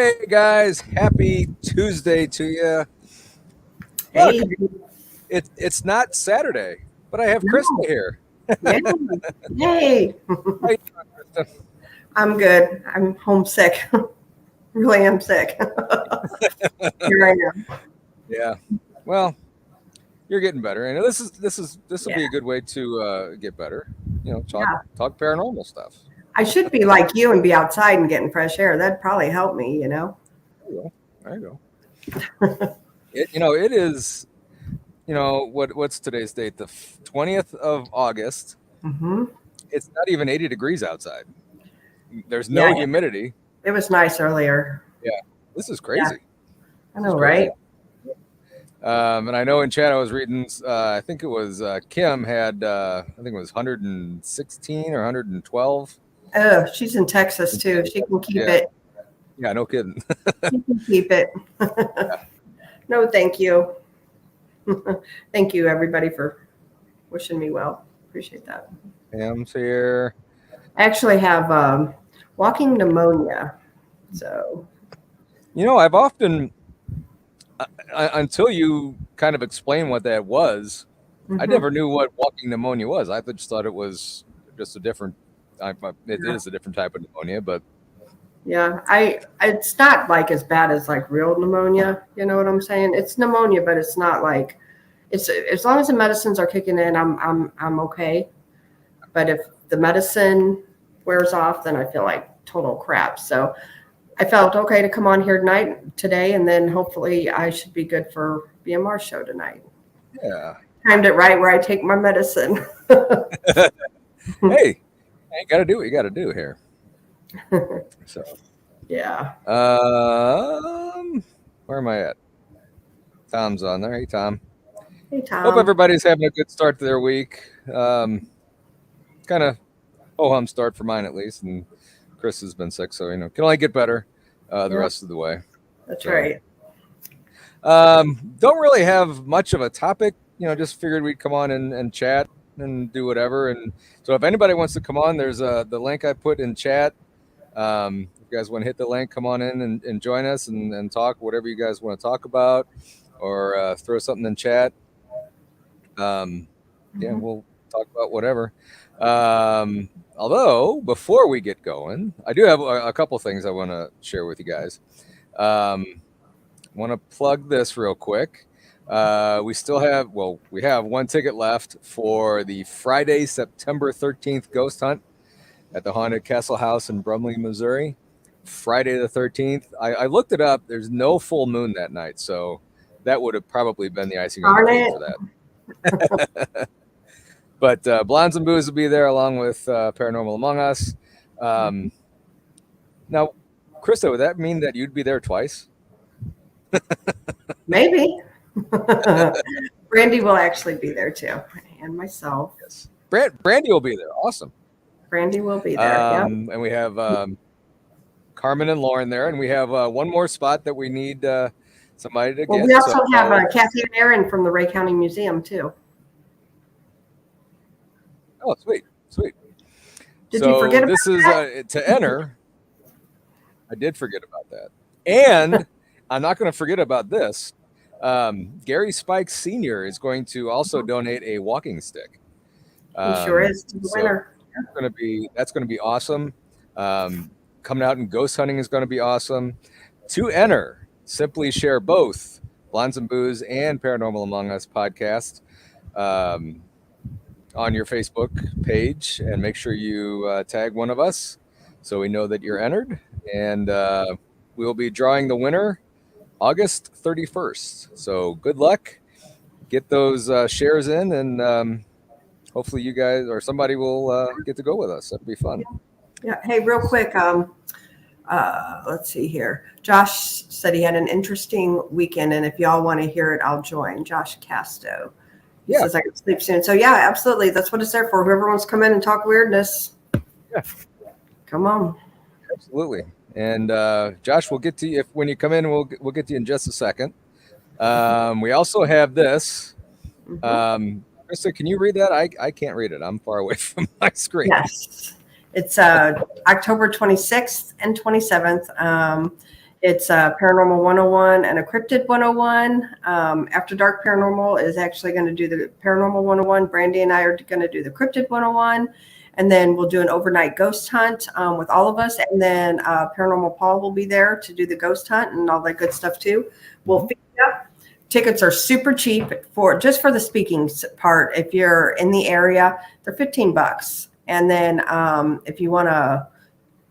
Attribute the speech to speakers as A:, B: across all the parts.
A: Hey guys, happy Tuesday to you.
B: Hey.
A: Look, it's not Saturday, but I have
B: No.
A: Krista here.
B: Yeah. Hey.
A: How you doing, Krista?
B: I'm good. I'm homesick. Really am sick. Here I am.
A: Yeah. Well, you're getting better, and this will be a good way to get better. Talk paranormal stuff.
B: I should be like you and be outside and getting fresh air. That'd probably help me,
A: There you go. It is. What's today's date? The 20th of August.
B: Mm-hmm.
A: It's not even 80 degrees outside. There's no humidity.
B: It was nice earlier.
A: Yeah, this is crazy.
B: Yeah. I know, right?
A: And I know in chat I was reading. I think it was Kim had. I think it was 116 or 112.
B: Oh, she's in Texas too. She can keep it.
A: Yeah, no kidding.
B: She can keep it. No, thank you. Thank you, everybody, for wishing me well. Appreciate that.
A: Kim's here.
B: I actually have walking pneumonia. So,
A: I've often, until you kind of explain what that was, I never knew what walking pneumonia was. I just thought it was just a different. It is a different type of pneumonia, but
B: yeah, it's not like as bad as like real pneumonia. You know what I'm saying? It's pneumonia, but it's not like it's as long as the medicines are kicking in, I'm okay. But if the medicine wears off, then I feel like total crap. So I felt okay to come on here today, and then hopefully I should be good for BMR show tonight.
A: Yeah,
B: timed it right where I take my medicine.
A: Hey, you got to do what you got to do here. So
B: yeah.
A: Where am I at? Tom's on there. Hey, Tom.
B: Hey, Tom.
A: Hope everybody's having a good start to their week. Kind of ho-hum start for mine at least, and Chris has been sick, so can only get better the rest of the way.
B: That's right.
A: Don't really have much of a topic. Just figured we'd come on and chat and do whatever. And so if anybody wants to come on, there's the link I put in chat. If you guys want to hit the link, come on in and join us and talk whatever you guys want to talk about, or throw something in chat. Yeah, we'll talk about whatever. Although before we get going, I do have a couple things I want to share with you guys. Want to plug this real quick. We have one ticket left for the Friday, September 13th ghost hunt at the Haunted Castle House in Brumley, Missouri. Friday the 13th. I looked it up. There's no full moon that night, so that would have probably been the icing on the cake for that. But Blondes and Booze will be there along with Paranormal Among Us. Now, Krista, would that mean that you'd be there twice?
B: Maybe. Brandy will actually be there too, and myself.
A: Yes. Brandy will be there. Awesome.
B: Brandy will be there.
A: And we have Carmen and Lauren there, and we have one more spot that we need somebody to get.
B: We also have Kathy and Aaron from the Ray County Museum too.
A: Oh, sweet.
B: Did you forget about
A: that? This is to enter. I did forget about that. And I'm not going to forget about this. Gary Spikes Sr. is going to also donate a walking stick.
B: He sure is to the winner.
A: That's going to be awesome. Coming out and ghost hunting is going to be awesome. To enter, simply share both Blondes and Booze and Paranormal Among Us podcast on your Facebook page, and make sure you tag one of us so we know that you're entered. And we will be drawing the winner August 31st. So good luck. Get those shares in, and hopefully you guys or somebody will get to go with us. That'd be fun.
B: Yeah. Hey, real quick. Let's see here. Josh said he had an interesting weekend, and if y'all want to hear it, I'll join. Josh Casto. He says I can sleep soon. So yeah, absolutely. That's what it's there for. Whoever wants to come in and talk weirdness. Yeah. Come on.
A: Absolutely. And Josh, we'll get to you when you come in. We'll get to you in just a second. We also have this. Krista, can you read that? I can't read it. I'm far away from my screen.
B: Yes. It's October 26th and 27th. It's Paranormal 101 and a Cryptid 101. After Dark Paranormal is actually going to do the Paranormal 101. Brandy and I are going to do the Cryptid 101. And then we'll do an overnight ghost hunt with all of us. And then Paranormal Paul will be there to do the ghost hunt and all that good stuff too. We'll feed you up. Tickets are super cheap for the speaking part. If you're in the area, they're $15. And then if you want to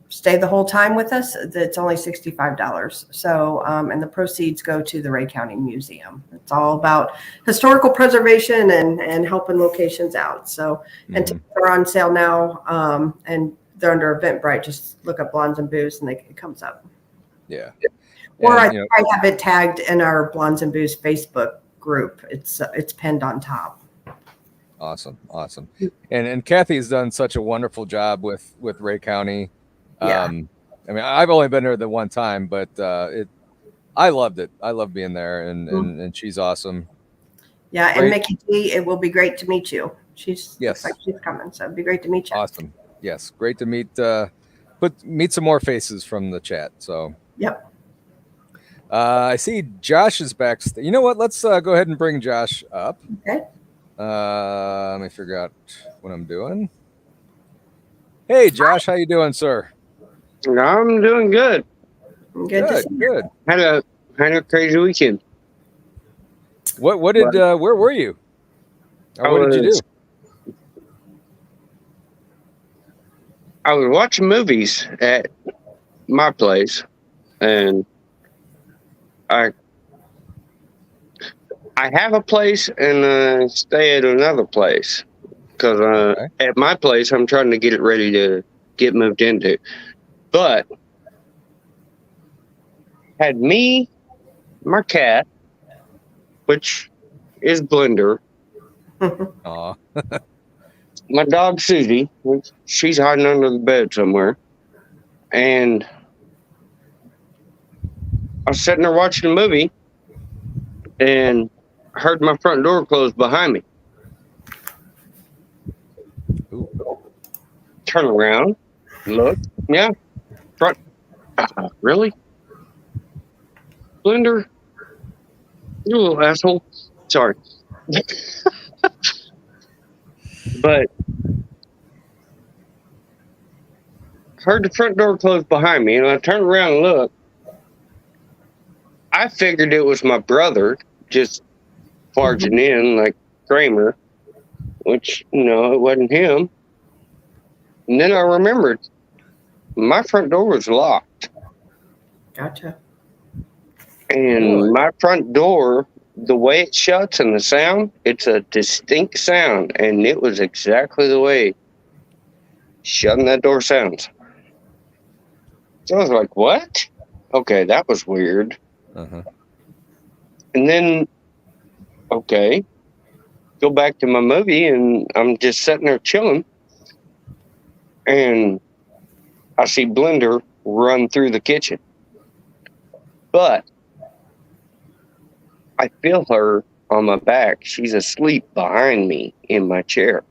B: stay the whole time with us, it's only $65. So, and the proceeds go to the Ray County Museum. It's all about historical preservation and helping locations out. So, and tickets are on sale now, and they're under Eventbrite. Just look up Blondes and Booze, and it comes up.
A: Yeah.
B: Or I have it tagged in our Blondes and Booze Facebook group. It's pinned on top.
A: Awesome. And Kathy's done such a wonderful job with Ray County.
B: Yeah.
A: I mean, I've only been there the one time, but I loved it. I love being there, and she's awesome.
B: Yeah, and Mickey G, it will be great to meet you. Looks like she's coming, so it'd be great to meet you.
A: Awesome. Yes, great to meet some more faces from the chat. So
B: yep.
A: I see Josh is back. You know what? Let's go ahead and bring Josh up.
B: Okay.
A: Let me figure out what I'm doing. Hey, Josh, how you doing, sir?
C: I'm doing good.
B: Good.
C: Had a crazy weekend.
A: Where were you? Or what did you do?
C: I was watching movies at my place, and I have a place and stay at another place because at my place I'm trying to get it ready to get moved into. But had me, my cat, which is Blender, my dog Susie, which she's hiding under the bed somewhere, and I was sitting there watching a movie and heard my front door close behind me.
A: Ooh.
C: Turn around, look, yeah, front. Really? Blender? You little asshole. Sorry. But heard the front door close behind me, and I turned around and looked. I figured it was my brother just barging in like Kramer, which, it wasn't him. And then I remembered my front door was locked.
B: Gotcha.
C: And my front door, the way it shuts and the sound, it's a distinct sound. And it was exactly the way shutting that door sounds. So I was like, what? Okay, that was weird.
A: Uh-huh.
C: And then, go back to my movie, and I'm just sitting there chilling. And I see Blender run through the kitchen. But I feel her on my back. She's asleep behind me in my chair.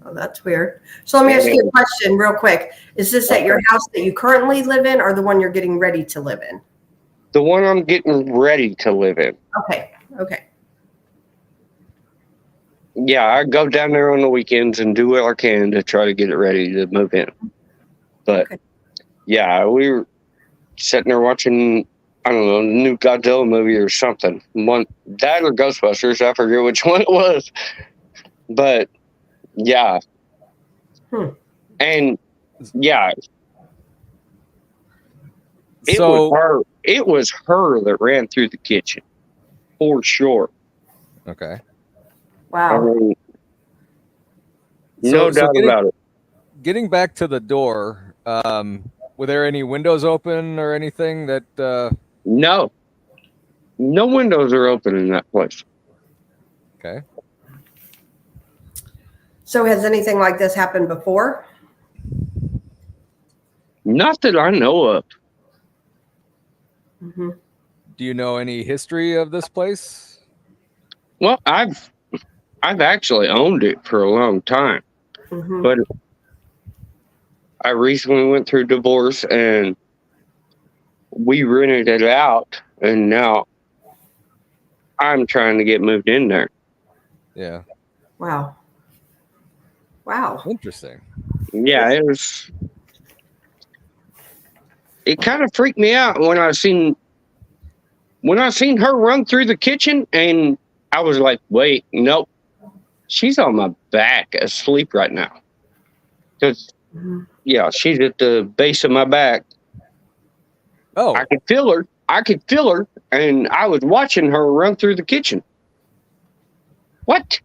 B: Oh, that's weird. So let me ask you a question real quick. Is this at your house that you currently live in, or the one you're getting ready to live in?
C: The one I'm getting ready to live in.
B: Okay.
C: Yeah, I go down there on the weekends and do what I can to try to get it ready to move in. But, yeah, we were sitting there watching, I don't know, a new Godzilla movie or something. That or Ghostbusters, I forget which one it was. But, yeah. And, yeah. It was her that ran through the kitchen, for sure.
A: Okay.
B: Wow.
C: No doubt about it.
A: Getting back to the door, were there any windows open or anything that?
C: No. No windows are open in that place.
A: Okay.
B: So has anything like this happened before?
C: Not that I know of.
B: Mm-hmm.
A: Do you know any history of this place?
C: Well, I've actually owned it for a long time, but I recently went through divorce, and we rented it out, and now I'm trying to get moved in there.
A: Yeah.
B: Wow. Wow.
A: Interesting.
C: Yeah, it kind of freaked me out when I seen her run through the kitchen, and I was like, wait, nope. She's on my back asleep right now. Because, yeah, she's at the base of my back.
A: Oh.
C: I could feel her. And I was watching her run through the kitchen. What?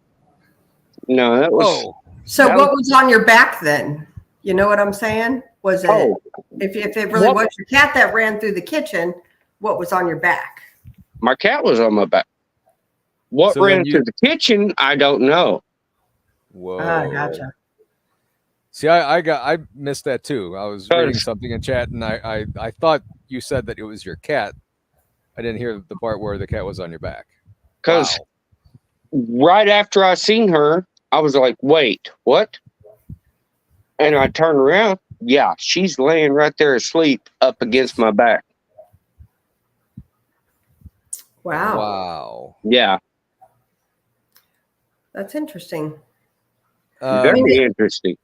C: No, that was...
A: Oh.
B: So what was on your back then? You know what I'm saying? Was it, if it really was your cat that ran through the kitchen, what was on your back?
C: My cat was on my back. What ran through the kitchen, I don't know.
A: Whoa.
B: Gotcha.
A: See, I missed that too. I was reading something in chat, and I thought you said that it was your cat. I didn't hear the part where the cat was on your back.
C: Because right after I seen her, I was like, wait, what? And I turned around. Yeah, she's laying right there asleep up against my back.
B: Wow.
A: Wow.
C: Yeah.
B: That's interesting.
C: Very interesting.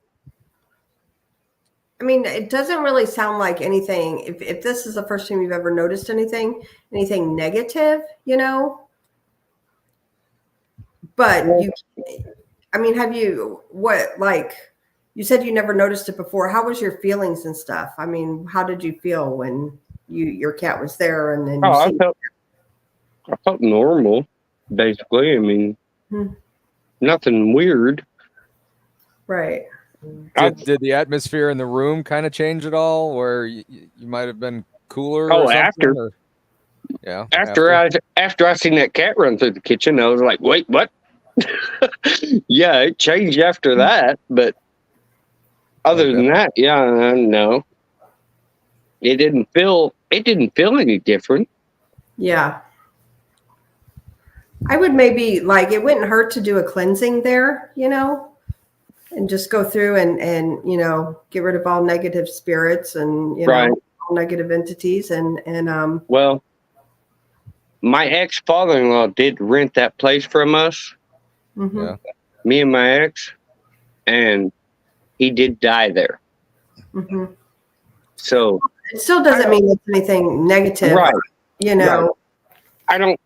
B: I mean, it doesn't really sound like anything. If this is the first time you've ever noticed anything negative, you know. But have you you said you never noticed it before. How was your feelings and stuff? I mean, how did you feel when your cat was there and then
C: I felt normal, basically. I mean, nothing weird.
B: Right.
A: Did the atmosphere in the room kind of change at all, where you might have been cooler?
C: After I seen that cat run through the kitchen, I was like, wait, what? Yeah, it changed after that, but other than that, yeah, no, it didn't feel any different.
B: Yeah. I would maybe it wouldn't hurt to do a cleansing there, you know, and just go through and you know, get rid of all negative spirits and, you know, all negative entities and
C: well, my ex-father-in-law did rent that place from us.
B: Yeah.
C: Me and my ex, and he did die there. So
B: it still doesn't mean it's anything negative,
C: right?
B: You know,
C: I don't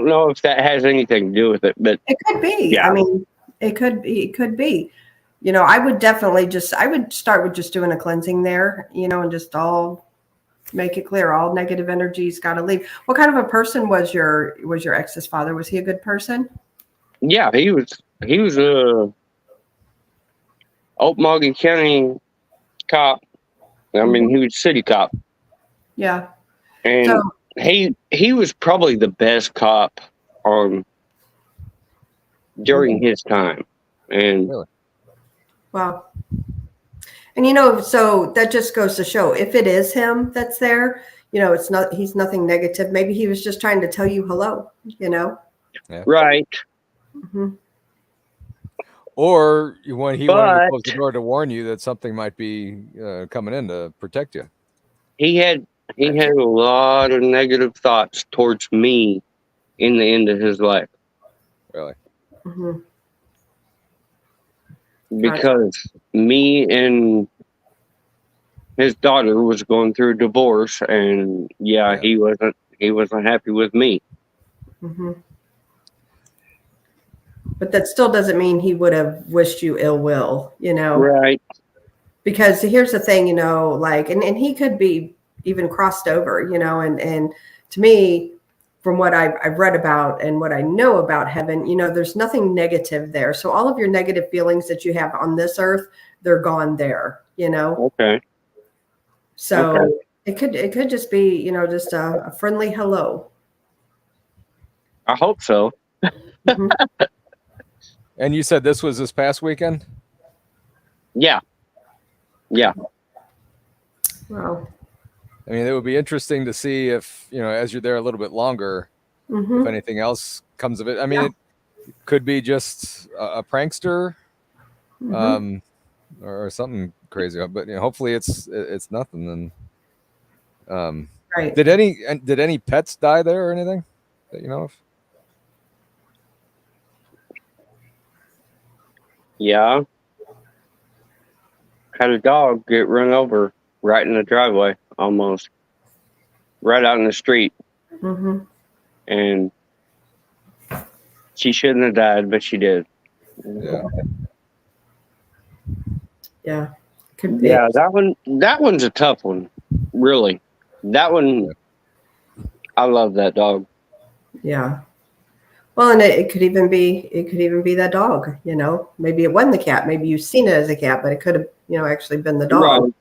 C: know if that has anything to do with it, but
B: it could be.
C: Yeah.
B: I mean, it could be. You know, I would start with just doing a cleansing there, you know, and just make it clear all negative energies got to leave. What kind of a person was your ex's father? Was he a good person?
C: Yeah, he was a Okmulgee County cop. I mean, he was city cop.
B: Yeah.
C: And he was probably the best cop during his time. And
B: wow. And you know, so that just goes to show if it is him that's there, you know, he's nothing negative. Maybe he was just trying to tell you hello, you know?
A: Yeah.
C: Right.
A: Or when he wanted to close the door to warn you that something might be coming in to protect you.
C: He had a lot of negative thoughts towards me in the end of his life.
A: Really?
C: Because me and his daughter was going through a divorce, and he wasn't happy with me.
B: But that still doesn't mean he would have wished you ill will, you know?
C: Right.
B: Because here's the thing, you know, and he could be even crossed over, you know, and to me, from what I've read about and what I know about heaven, you know, there's nothing negative there. So all of your negative feelings that you have on this earth, they're gone there, you know?
C: Okay.
B: So it could just be, you know, just a friendly hello.
C: I hope so.
A: And you said this was this past weekend?
C: Yeah. Yeah.
B: Wow.
A: I mean, it would be interesting to see if, you know, as you're there a little bit longer, if anything else comes of it. I mean, it could be just a prankster or something crazy, but you know, hopefully it's nothing. Then,
B: Right.
A: Did any pets die there or anything that you know of?
C: Yeah. Had a dog get run over right in the driveway, almost. Right out in the street.
B: Mm-hmm.
C: And she shouldn't have died, but she did.
A: Yeah.
B: Yeah. Could be.
C: Yeah, that one's a tough one. Really. That one, I love that dog.
B: Yeah. Well, and it could even be that dog, you know. Maybe it wasn't the cat. Maybe you've seen it as a cat, but it could have, you know, actually been the dog.
C: Right.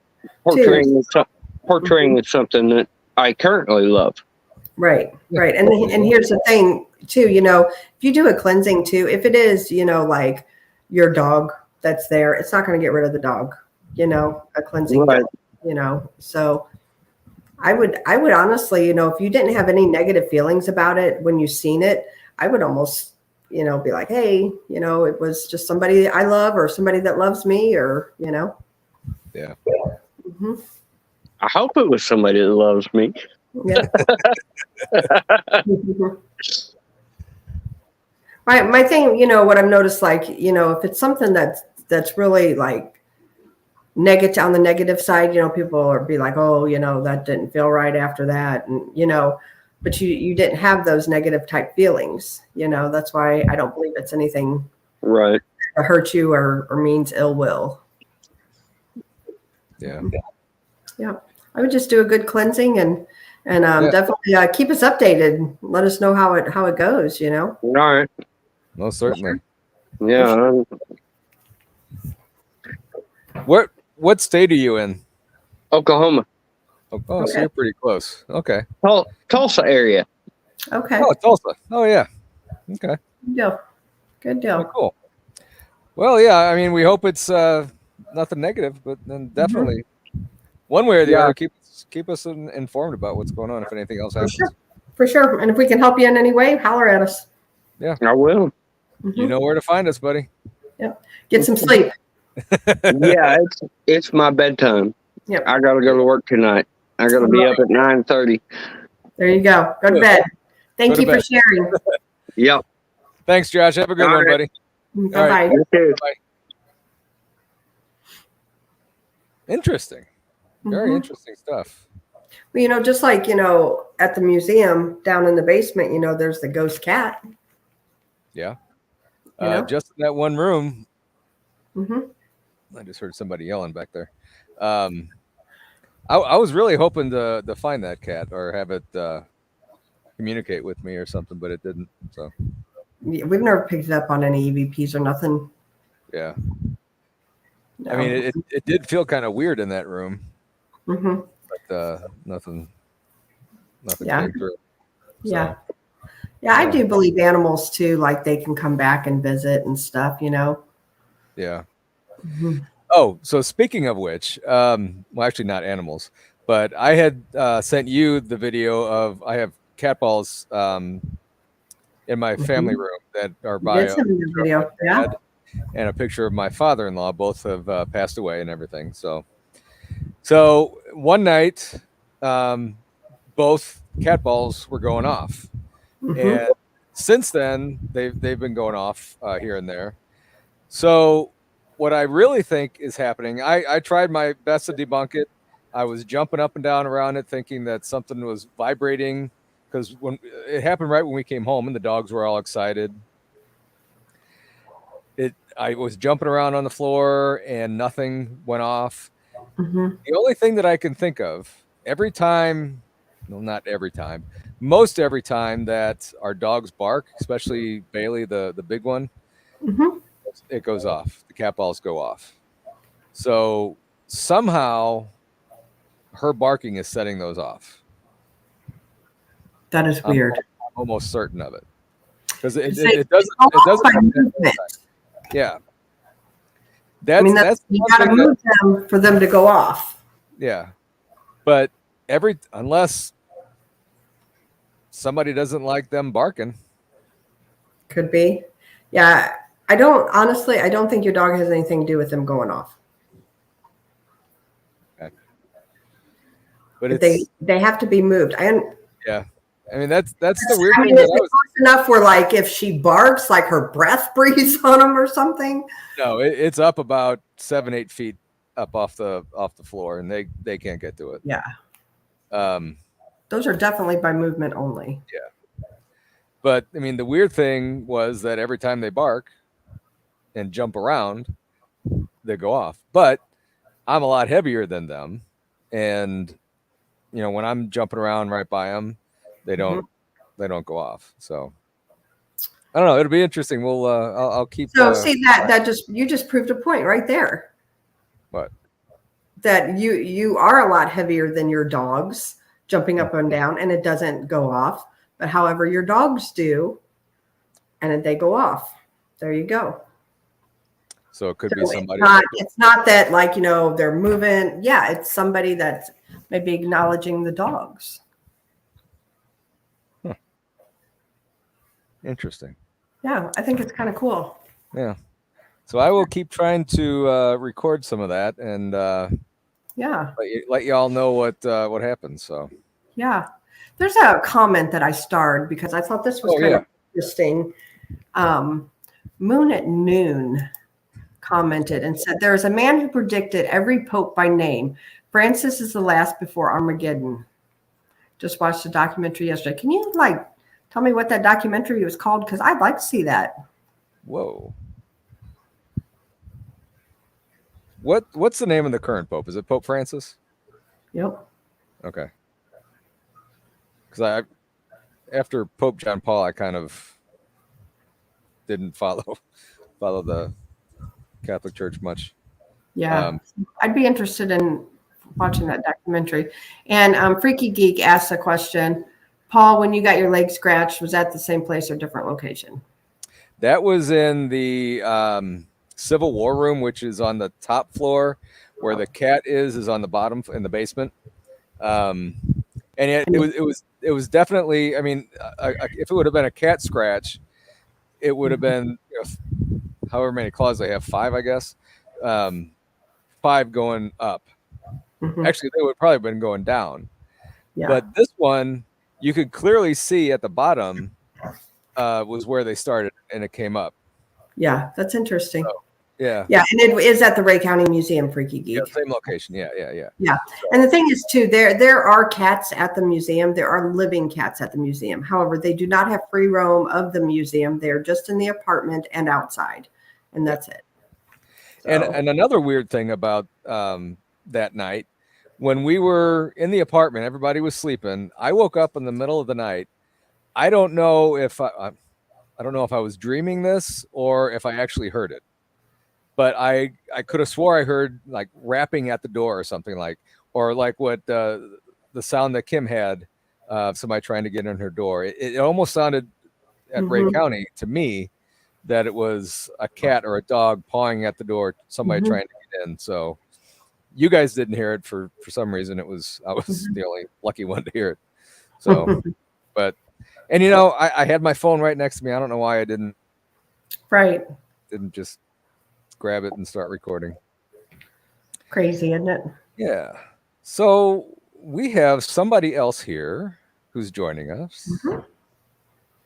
C: Portraying is something that I currently love.
B: Right. And here's the thing too, you know, if you do a cleansing too, if it is, you know, like your dog that's there, it's not going to get rid of the dog, you know, a cleansing,
C: Right.
B: you know. So I would honestly, you know, if you didn't have any negative feelings about it when you seen it, I would almost, you know, be like, hey, you know, it was just somebody I love or somebody that loves me, or, you know.
A: Yeah.
B: Mm-hmm.
C: I hope it was somebody that loves me.
B: Yeah. My thing, you know, what I've noticed, like, you know, if it's something that's really like negative, on the negative side, you know, people are be like, oh, you know, that didn't feel right after that, and you know, but you didn't have those negative type feelings, you know. That's why I don't believe it's anything
C: Right.
B: to hurt you or means ill will.
A: Yeah.
B: Yeah, I would just do a good cleansing and
A: Yeah.
B: definitely keep us updated. Let us know how it goes, you know.
C: All right.
A: Most certainly.
C: Yeah.
A: What state are you in?
C: Oklahoma.
A: Oh, so you're pretty close. Okay.
C: Tulsa area.
B: Okay.
A: Oh, Tulsa. Oh, yeah. Okay.
B: Good deal. Good
A: Oh,
B: deal.
A: cool. Well, yeah. I mean, we hope it's nothing negative, but then definitely one way or the other, keep us informed about what's going on if anything else happens.
B: For sure. And if we can help you in any way, holler at us.
A: Yeah,
C: I will.
A: You know where to find us, buddy.
B: Yep. Get some sleep.
C: Yeah, it's my bedtime.
B: Yep.
C: I gotta go to work tonight. I gotta be up at 9:30.
B: There you go. Go to bed. Thank you for sharing.
C: Yep.
A: Thanks, Josh. Have a good one, buddy.
B: Bye-bye.
A: All right.
C: You too.
A: Bye. Interesting. Very interesting stuff.
B: Well, you know, just like, you know, at the museum down in the basement, you know, there's the ghost cat.
A: Yeah.
B: You know?
A: Just in that one room.
B: Mm-hmm.
A: I just heard somebody yelling back there. I was really hoping to find that cat or have it communicate with me or something, but it didn't. So
B: Yeah, we've never picked it up on any EVPs or nothing.
A: yeah.
B: No.
A: I mean, it did feel kind of weird in that room,
B: Mm-hmm.
A: but nothing
B: Yeah.
A: came through.
B: Yeah. Yeah, I do believe animals too, like they can come back and visit and stuff, you know.
A: Yeah.
B: Mm-hmm.
A: Oh, so speaking of which, well, actually not animals, but I had sent you the video of I have cat balls in my family room that are by
B: Did send me the video. Yeah.
A: and a picture of my father-in-law. Both have passed away and everything. So one night, both cat balls were going off, and since then they've been going off here and there. So what I really think is happening, I tried my best to debunk it. I was jumping up and down around it, thinking that something was vibrating, because when it happened right when we came home and the dogs were all excited. I was jumping around on the floor and nothing went off. The only thing that I can think of every time, well, not every time, most every time that our dogs bark, especially Bailey, the big one, it goes off. The cat balls go off. So somehow her barking is setting those off.
B: That is weird.
A: I'm almost certain of it, because it doesn't. Yeah. That's
B: you got to move them for them to go off.
A: Yeah, but unless somebody doesn't like them barking,
B: Could be. Yeah, I don't think your dog has anything to do with them going off.
A: okay. But
B: they have to be moved.
A: Yeah. I mean, that's the weird thing.
B: Is it close enough where, like, if she barks, like her breath breathes on them or something?
A: No, it's up about 7-8 feet up off the floor, and they can't get to it.
B: Yeah.
A: Um,
B: Those are definitely by movement only.
A: Yeah. But I mean, the weird thing was that every time they bark and jump around, they go off. But I'm a lot heavier than them, and when I'm jumping around right by them, they don't go off. So I don't know. It'll be interesting. We'll I'll keep.
B: So see that you just proved a point right there.
A: What?
B: That you are a lot heavier than your dogs jumping up and down, and it doesn't go off. But however, your dogs do, and they go off. There you go.
A: So it could be somebody.
B: It's not that, like, they're moving. Yeah, it's somebody that's maybe acknowledging the dogs.
A: Huh. Interesting.
B: Yeah, I think it's kind of cool.
A: Yeah. So I will keep trying to record some of that and let you all know what happens. So
B: yeah, there's a comment that I starred because I thought this was kind of interesting. Moon at Noon commented and said, there is a man who predicted every pope by name. Francis is the last before Armageddon. Just watched the documentary yesterday. Can you tell me what that documentary was called? Because I'd like to see that.
A: Whoa. What's the name of the current pope? Is it Pope Francis?
B: Yep.
A: Okay. Because after Pope John Paul, I kind of didn't follow the Catholic Church much.
B: Yeah, I'd be interested in watching that documentary. And Freaky Geek asked a question. Paul, when you got your leg scratched, was that the same place or different location?
A: That was in the Civil War room, which is on the top floor, where the cat is on the bottom in the basement. And it was definitely. I mean, if it would have been a cat scratch, it would have been however many claws they have, 5, I guess. 5 going up. Mm-hmm. Actually, they would probably have been going down. Yeah. But this one, you could clearly see at the bottom was where they started, and it came up.
B: Yeah, that's interesting.
A: So, yeah.
B: Yeah, and it is at the Ray County Museum, Freaky Geek.
A: Yeah, same location. Yeah.
B: Yeah, and the thing is, too, there are cats at the museum. There are living cats at the museum. However, they do not have free roam of the museum. They're just in the apartment and outside, and that's it. So.
A: And another weird thing about that night, when we were in the apartment, everybody was sleeping. I woke up in the middle of the night. I don't know if I was dreaming this or if I actually heard it, but I could have swore I heard like rapping at the door or something or what the sound that Kim had of somebody trying to get in her door. It almost sounded at Ray County to me that it was a cat or a dog pawing at the door, somebody trying to get in. So you guys didn't hear it for some reason. I was the only lucky one to hear it. So, but, and I had my phone right next to me. I don't know why I didn't just grab it and start recording.
B: Crazy, isn't it?
A: Yeah. So we have somebody else here who's joining us.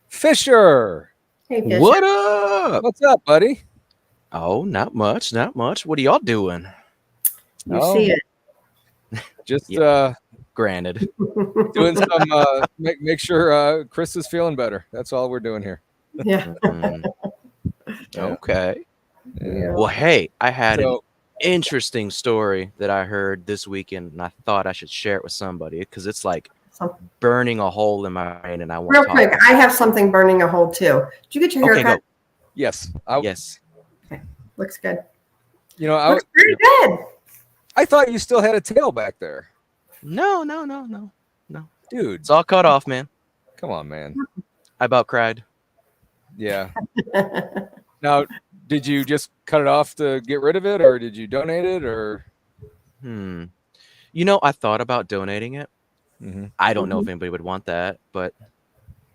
A: Fisher.
B: Hey, Fisher.
D: What up?
A: What's up, buddy?
D: Oh, not much. What are y'all doing?
B: You see it.
A: Just
D: granted.
A: Doing some make sure Krista's feeling better. That's all we're doing here.
B: Yeah.
D: Okay.
A: Yeah.
D: Well, hey, I had an interesting story that I heard this weekend, and I thought I should share it with somebody because it's like burning a hole in my brain, and I want
B: real quick. I have something burning a hole too. Did you get your hair cut?
D: Go.
A: Yes.
D: Yes.
B: Okay. Looks good.
A: Looks
B: very good.
A: I thought you still had a tail back there.
D: No.
A: Dude.
D: It's all cut off, man.
A: Come on, man.
D: I about cried.
A: Yeah. Now, did you just cut it off to get rid of it, or did you donate it, or?
D: I thought about donating it. I don't know if anybody would want that, but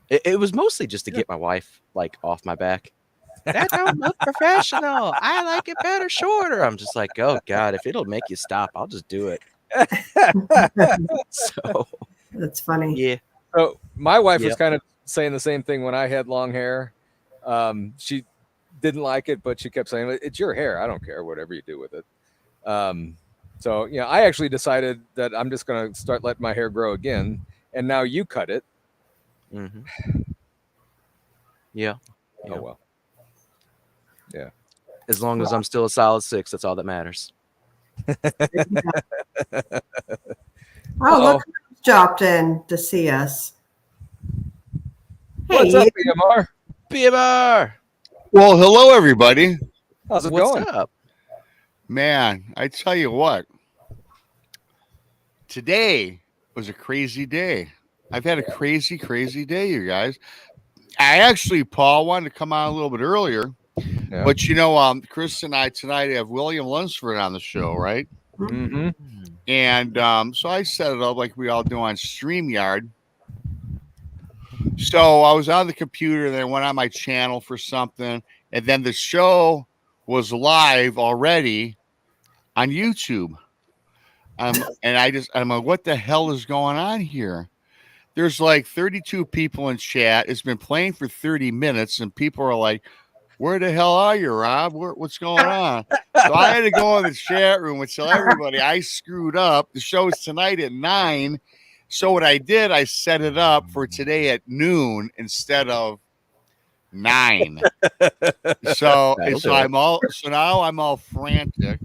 D: it was mostly just to get my wife off my back. That don't look professional. I like it better shorter. I'm just like, oh God, if it'll make you stop, I'll just do it. So
B: That's funny.
D: yeah.
A: So my wife was
D: Yep.
A: kind of saying the same thing when I had long hair. She didn't like it, but she kept saying, "It's your hair. I don't care. Whatever you do with it." So I actually decided that I'm just going to start letting my hair grow again. And now you cut it.
D: Mm-hmm. Yeah.
A: Oh well. Yeah.
D: As long as I'm still a solid 6, that's all that matters.
B: Oh, look who's dropped in to see us. Hey,
A: What's up, BMR?
D: BMR!
E: Well, hello, everybody.
A: How's it
D: What's
A: going?
D: up?
E: Man, I tell you what, today was a crazy day. I've had a crazy, crazy day, you guys. I actually, Paul, wanted to come on a little bit earlier,
A: Yeah.
E: but Chris and I tonight have William Lunsford on the show, right?
A: Mm-hmm.
E: And so I set it up like we all do on StreamYard. So I was on the computer, and then I went on my channel for something, and then the show was live already on YouTube. And I'm like, what the hell is going on here? There's like 32 people in chat. It's been playing for 30 minutes, and people are like, where the hell are you, Rob? What's going on? So I had to go in the chat room and tell everybody I screwed up. The show's tonight at 9. So what I did, I set it up for today at noon instead of 9. So now I'm all frantic.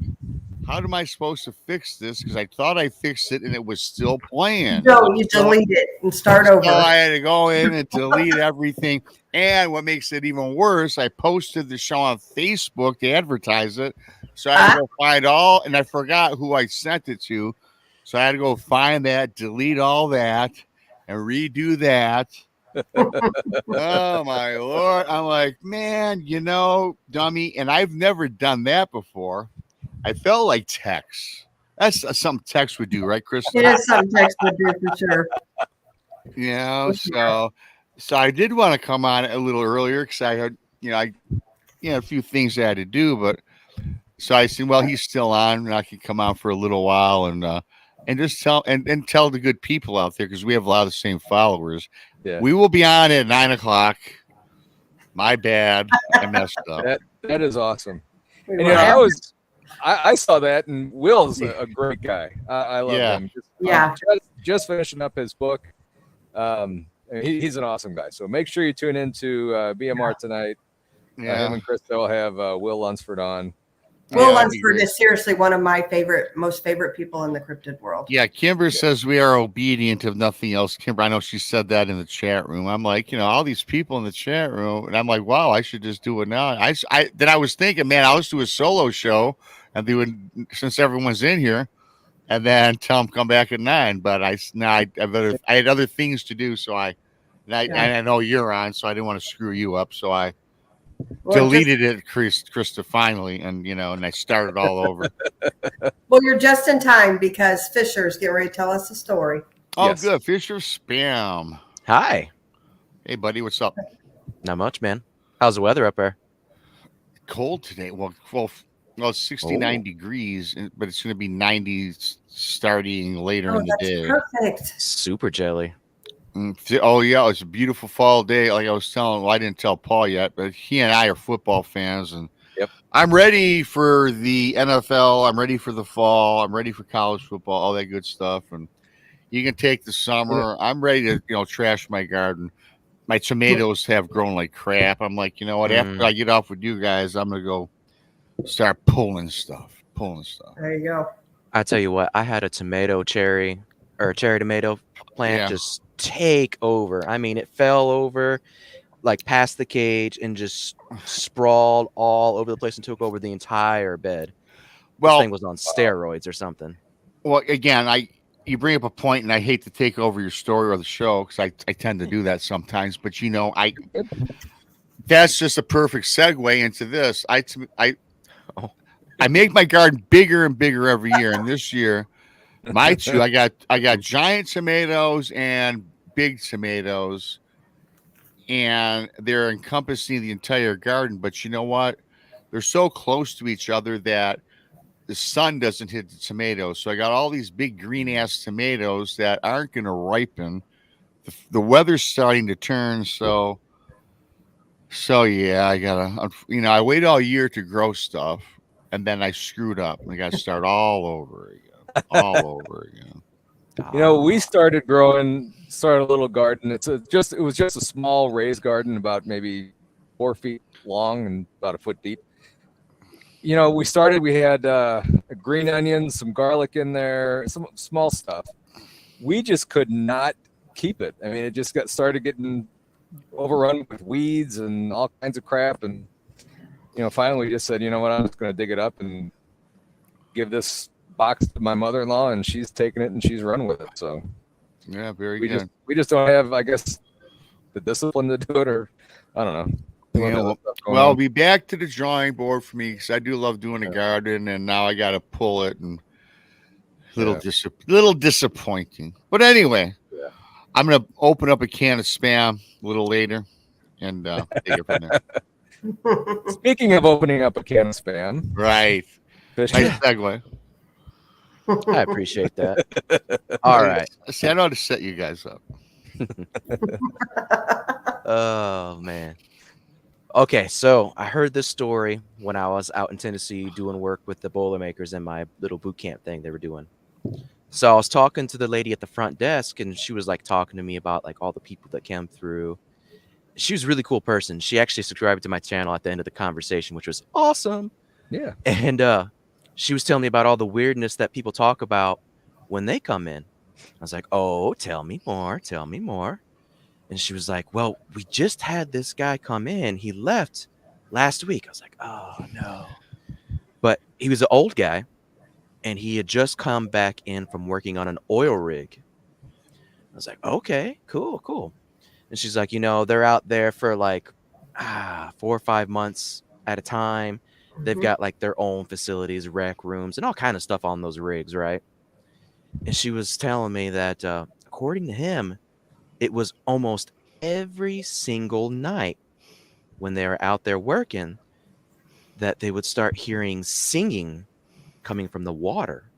E: How am I supposed to fix this? Because I thought I fixed it and it was still playing.
B: No, you delete it and start over.
E: So I had to go in and delete everything. And what makes it even worse, I posted the show on Facebook to advertise it. So I had to go find and I forgot who I sent it to. So I had to go find that, delete all that, and redo that. Oh my Lord. I'm like, man, dummy. And I've never done that before. I felt like Tex. That's something Tex would do, right, Krista?
B: It is something Tex would do for sure.
E: So I did want to come on a little earlier because I had, a few things I had to do, but so I said, well, he's still on, and I can come on for a little while and just tell the good people out there, because we have a lot of the same followers.
A: Yeah.
E: We will be on at 9:00. My bad, I messed up.
A: That is awesome. And I saw that, and Will's a great guy. I love him. Just finishing up his book. He's an awesome guy. So make sure you tune into BMR tonight. Him and Krista will have Will Lunsford on.
B: Will Lunsford is seriously one of my most favorite people in the cryptid world.
E: Yeah, Kimber says we are obedient if nothing else. Kimber, I know she said that in the chat room. I'm like, all these people in the chat room, and I'm like, wow, I should just do it now. Then I was thinking, man, I'll just do a solo show and do it since everyone's in here, and then tell them come back at 9. But I had other things to do, so I know you're on, so I didn't want to screw you up, so I deleted it, Krista, finally, and and I started all over.
B: Well, you're just in time because Fisher's getting ready to tell us a story.
E: Oh,
A: Yes.
E: good. Fisherofspam.
D: Hi.
E: Hey, buddy, what's up?
D: Not much, man. How's the weather up there?
E: Cold today. Well, it's 69 degrees, but it's going to be 90 starting later in the day.
B: Perfect.
D: Super jelly.
E: Oh, yeah. It's a beautiful fall day. Like I was telling, I didn't tell Paul yet, but he and I are football fans. And I'm ready for the NFL. I'm ready for the fall. I'm ready for college football, all that good stuff. And you can take the summer. I'm ready to, trash my garden. My tomatoes have grown like crap. I'm like, you know what? After I get off with you guys, I'm going to go start pulling stuff.
B: There you go.
D: I tell you what, I had a cherry tomato plant just take over. I mean, it fell over like past the cage and just sprawled all over the place and took over the entire bed. This thing was on steroids or something.
E: Well, again, you bring up a point, and I hate to take over your story or the show because I tend to do that sometimes. But that's just a perfect segue into this. I make my garden bigger and bigger every year, and this year, I got giant tomatoes and big tomatoes, and they're encompassing the entire garden. But you know what? They're so close to each other that the sun doesn't hit the tomatoes. So I got all these big green ass tomatoes that aren't going to ripen. The weather's starting to turn. So yeah, I gotta, I waited all year to grow stuff, and then I screwed up. I got to start all over again, all over again.
A: We started a little garden. It was just a small raised garden, about maybe 4 feet long and about a foot deep. We had green onions, some garlic in there, some small stuff. We just could not keep it. I mean, it just started getting overrun with weeds and all kinds of crap. And, finally we just said, you know what, I'm just going to dig it up and give this box to my mother-in-law, and she's taken it and she's run with it. So
E: yeah, very good.
A: We just don't have, I guess, the discipline to do it, or I don't know.
E: Well, I'll be back to the drawing board for me, because I do love doing a garden, and now I got to pull it, and little disappointing. But anyway, I'm going to open up a can of Spam a little later and take it from there.
A: Speaking of opening up a can of Spam,
E: right?
A: Nice
E: segue.
D: I appreciate that. All right.
E: See, I know how to set you guys up.
D: Oh man. Okay, so I heard this story when I was out in Tennessee doing work with the Boilermakers in my little boot camp thing they were doing. So I was talking to the lady at the front desk, and she was like talking to me about like all the people that came through. She was a really cool person. She actually subscribed to my channel at the end of the conversation, which was awesome.
A: Yeah.
D: And she was telling me about all the weirdness that people talk about when they come in. I was like, oh, tell me more. Tell me more. And she was like, well, we just had this guy come in. He left last week. I was like, oh, no. But he was an old guy, and he had just come back in from working on an oil rig. I was like, okay, cool. And she's like, they're out there for like 4 or 5 months at a time. They've got like their own facilities, rec rooms, and all kind of stuff on those rigs, right? And she was telling me that according to him, it was almost every single night when they were out there working that they would start hearing singing coming from the water.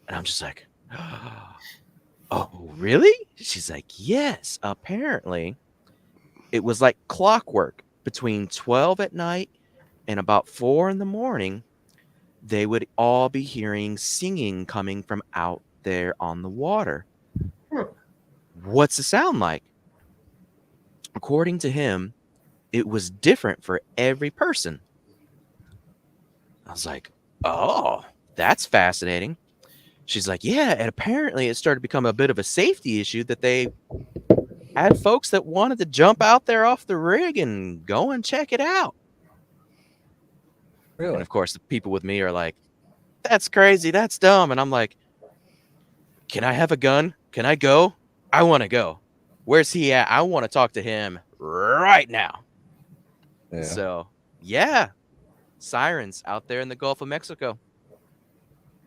D: And I'm just like, oh, really? She's like, yes, apparently it was like clockwork. Between 12 at night and about 4 in the morning, they would all be hearing singing coming from out there on the water. What's the sound like? According to him, it was different for every person. I was like, oh, that's fascinating. She's like, yeah, and apparently it started to become a bit of a safety issue that they had folks that wanted to jump out there off the rig and go and check it out.
A: Really?
D: And of course, the people with me are like, that's crazy. That's dumb. And I'm like, can I have a gun? Can I go? I want to go. Where's he at? I want to talk to him right now.
A: Yeah.
D: So, yeah. Sirens out there in the Gulf of Mexico.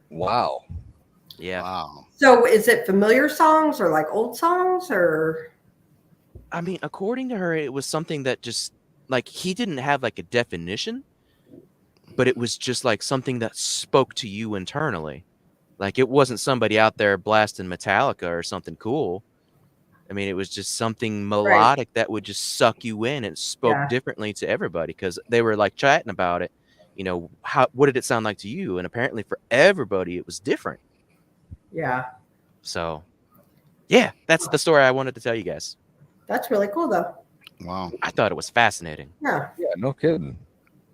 A: Wow.
D: Yeah.
E: Wow.
B: So is it familiar songs or like old songs or?
D: I mean, according to her, it was something that just like he didn't have like a definition, but it was just like something that spoke to you internally. Like it wasn't somebody out there blasting Metallica or something cool. I mean, it was just something melodic that would just suck you in. It spoke differently to everybody because they were like chatting about it. What did it sound like to you? And apparently for everybody, it was different.
B: Yeah.
D: So, yeah, that's the story I wanted to tell you guys.
B: That's really cool, though.
E: Wow.
D: I thought it was fascinating.
B: Yeah.
A: Yeah, no kidding.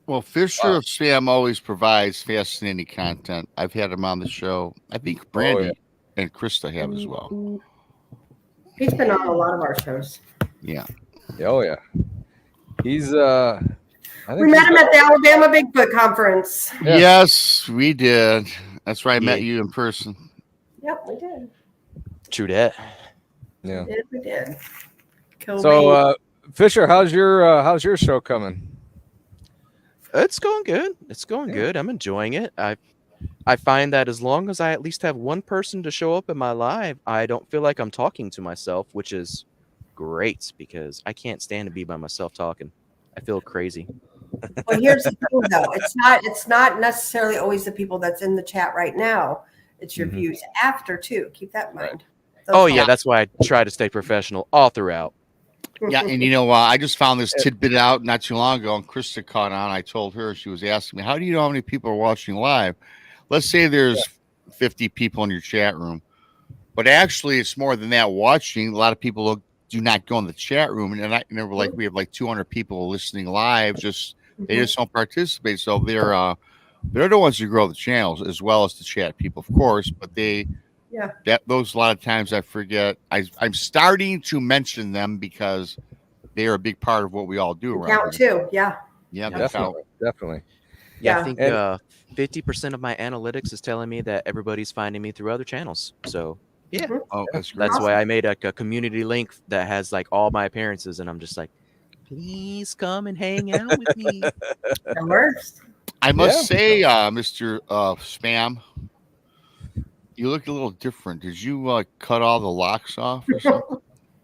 E: Well, Fisherofspam always provides fascinating content. I've had him on the show. I think Brandy and Krista have as well.
B: He's been on a lot of our shows.
E: Yeah.
A: Oh yeah. He's
B: We met him at the Alabama Bigfoot Conference.
A: Yeah.
E: Yes, we did. That's where I met you in person.
B: Yep, we did.
D: True that.
A: Yeah.
B: We did.
A: So Fisher, how's your show coming?
D: It's going good. It's going good. I'm enjoying it. I find that as long as I at least have one person to show up in my live, I don't feel like I'm talking to myself, which is great because I can't stand to be by myself talking. I feel crazy.
B: Well, here's the thing, though. It's not necessarily always the people that's in the chat right now. It's your views after too. Keep that in mind.
D: Oh yeah, that's why I try to stay professional all throughout.
E: Yeah, and I just found this tidbit out not too long ago, and Krista caught on. I told her, she was asking me, how do you know how many people are watching live? Let's say there's 50 people in your chat room, but actually it's more than that watching. A lot of people do not go in the chat room, and they were like, we have like 200 people listening live. They just don't participate. So they're the ones who grow the channels as well as the chat people, of course. But those a lot of times I forget. I'm starting to mention them because they are a big part of what we all do.
B: Count too, yeah.
E: Yeah,
A: definitely.
D: Yeah, I think 50% of my analytics is telling me that everybody's finding me through other channels. So yeah,
E: that's great.
D: That's why I made a community link that has like all my appearances, and I'm just like, please come and hang out with me.
B: That works.
E: I must say, Mr. Spam, you look a little different. Did you cut all the locks off or something?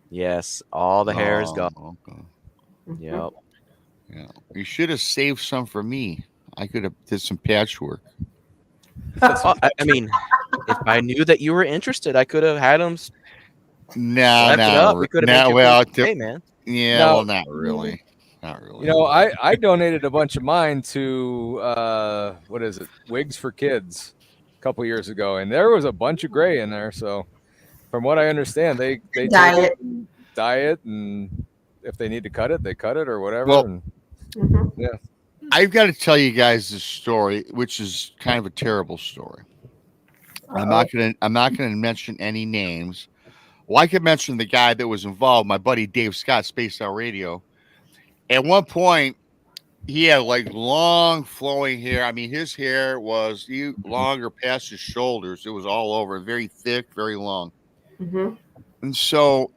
D: Yes, all the hair is gone.
E: Okay.
D: Yep.
E: Yeah, you should have saved some for me. I could have did some patchwork.
D: I mean, if I knew that you were interested, I could have had them.
E: No.
D: We could have made man.
E: Yeah, well, not really. Not really.
A: I donated a bunch of mine to Wigs for Kids a couple years ago, and there was a bunch of gray in there. So, from what I understand, they dye it, and if they need to cut it, they cut it or whatever.
E: Well,
A: yeah.
E: I've got to tell you guys this story, which is kind of a terrible story. I'm not gonna mention any names. Well, I could mention the guy that was involved, my buddy Dave Scott, Space Out Radio. At one point, he had like long flowing hair. I mean, his hair was longer past his shoulders. It was all over, very thick, very long. And so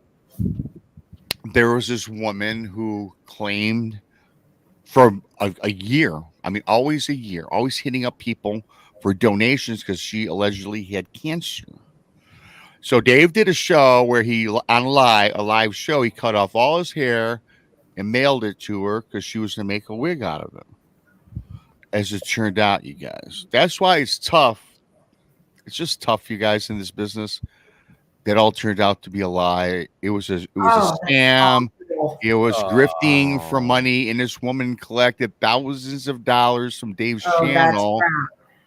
E: there was this woman who claimed for a year, I mean, always a year, always hitting up people for donations because she allegedly had cancer. So Dave did a show where a live show, he cut off all his hair and mailed it to her because she was going to make a wig out of it. As it turned out, you guys, that's why it's tough. It's just tough, you guys, in this business. That all turned out to be a lie. It was a scam. It was grifting for money, and this woman collected thousands of dollars from Dave's channel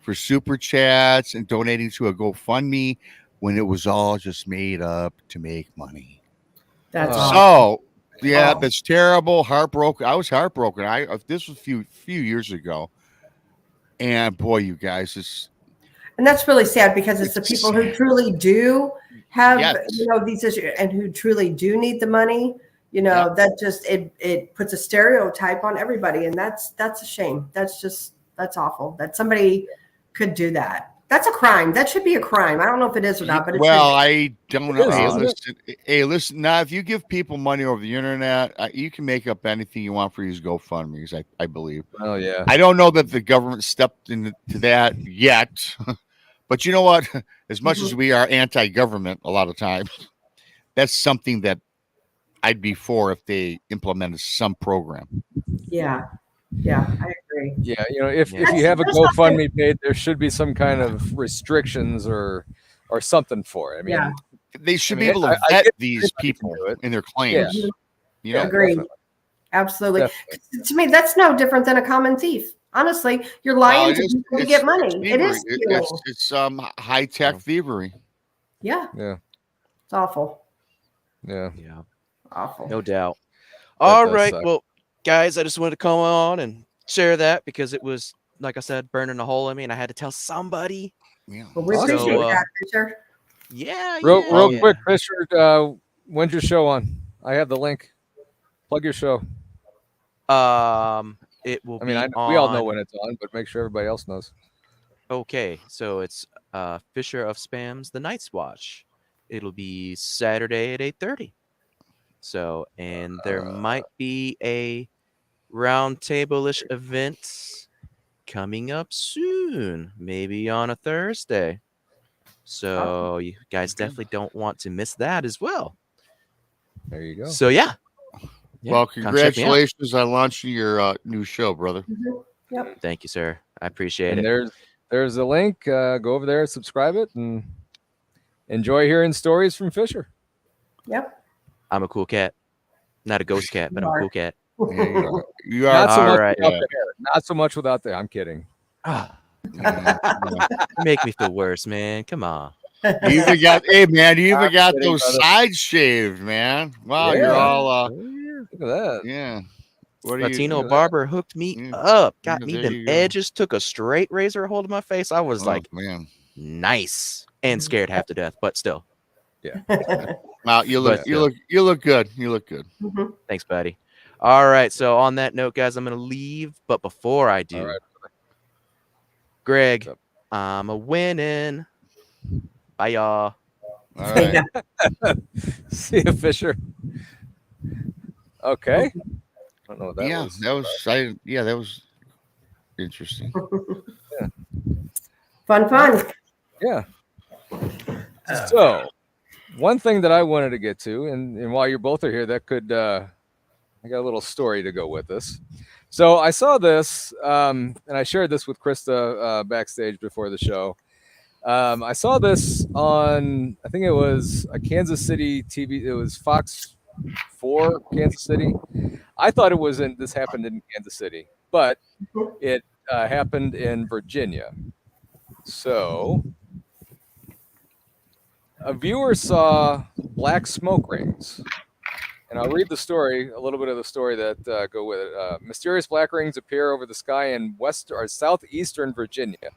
E: for super chats and donating to a GoFundMe when it was all just made up to make money.
B: That's
E: that's terrible. Heartbroken. I was heartbroken. This was a few years ago, and boy, you guys,
B: and that's really sad because it's the people who truly do have these issues and who truly do need the money. That just it puts a stereotype on everybody, and that's a shame. That's awful that somebody could do that. That's a crime. That should be a crime. I don't know if it is or not, but
E: I don't know. Listen. Now, if you give people money over the internet, you can make up anything you want for these GoFundMes. I believe.
A: Oh yeah.
E: I don't know that the government stepped into that yet, but you know what? As much as we are anti-government, a lot of times, that's something that I'd be for if they implemented some program.
B: Yeah, I agree.
A: Yeah, if you have a GoFundMe page, there should be some kind of restrictions or something for it. I mean,
E: they should be able to vet these people in their claims.
B: Yeah. Agree. Absolutely. Definitely. To me, that's no different than a common thief. Honestly, you're lying to people to get money. It is.
E: It's high-tech thievery.
B: Yeah.
A: Yeah.
B: It's awful.
A: Yeah.
B: Awful.
D: No doubt. All right. Well, guys, I just wanted to come on and share that because it was, like I said, burning a hole in me, and I had to tell somebody.
E: Yeah.
B: Well, we appreciate that, Fisher.
D: Yeah.
A: Real quick, Fisher, when's your show on? I have the link. Plug your show.
D: It will
A: we all know when it's on, but make sure everybody else knows.
D: Okay, so it's Fisherofspam's The Night's Watch. It'll be Saturday at 8:30. So, and there might be a roundtable-ish event coming up soon, maybe on a Thursday. So you guys definitely don't want to miss that as well.
A: There you go.
D: So yeah.
E: Well,
D: come check me out.
E: congratulations on launching your new show, brother.
B: Yep.
D: Thank you, sir. I appreciate
A: And
D: it.
A: there's a link. Go over there, subscribe it, and enjoy hearing stories from Fisher.
B: Yep.
D: I'm a cool cat. Not a ghost cat, but I'm a cool cat.
E: Yeah, you are.
A: Not so
D: All
A: much
D: right.
A: without the hair. Not so much without the. I'm kidding.
D: Ah,
E: Yeah.
D: you make me feel worse, man. Come on.
E: You even got, hey man, you even
A: I'm
E: got
A: kidding,
E: those
A: brother.
E: sides shaved, man. Wow, you're
A: Yeah.
E: all
A: Look at that.
E: yeah. What are
D: Latino
E: you?
D: barber hooked me
E: Yeah.
D: up, got
E: Yeah,
D: me
E: there
D: them
E: you go.
D: edges, took a straight razor hold of my face. I was
E: Oh,
D: like,
E: man.
D: nice and scared half to death, but still.
E: Wow, you look,
D: But,
E: you look good. You look good.
D: Thanks, buddy. All right. So on that note, guys, I'm gonna leave. But before I do,
A: All right.
D: Greg,
A: What's
D: I'm a winning. Bye, y'all.
E: All right.
A: See you, Fisher. Okay. I don't know what that
E: Yeah,
A: was.
E: that was interesting.
B: Fun.
A: Yeah. So, one thing that I wanted to get to, and while you both are here, that could I got a little story to go with this. So I saw this, and I shared this with Krista backstage before the show. I saw this on, I think it was a Kansas City TV. It was Fox 4, Kansas City. I thought it was in. This happened in Kansas City, but it happened in Virginia. So a viewer saw black smoke rings. And I'll read the story, a little bit of the story that go with it. Mysterious black rings appear over the sky in west or southeastern Virginia.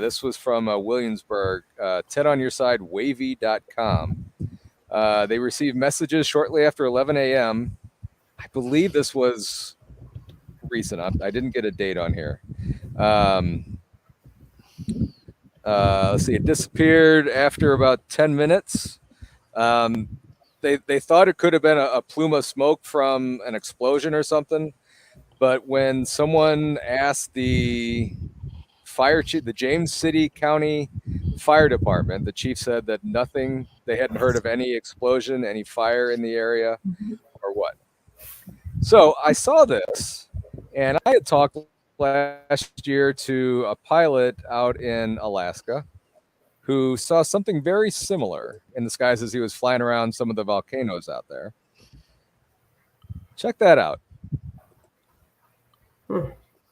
A: This was from Williamsburg. Ted on your side, wavy.com. They received messages shortly after 11 a.m. I believe this was recent. I didn't get a date on here. Let's see. It disappeared after about 10 minutes. They thought it could have been a plume of smoke from an explosion or something, but when someone asked the fire chief, the James City County Fire Department, the chief said that nothing, they hadn't heard of any explosion, any fire in the area, or what. So I saw this, and I had talked last year to a pilot out in Alaska who saw something very similar in the skies as he was flying around some of the volcanoes out there. Check that out.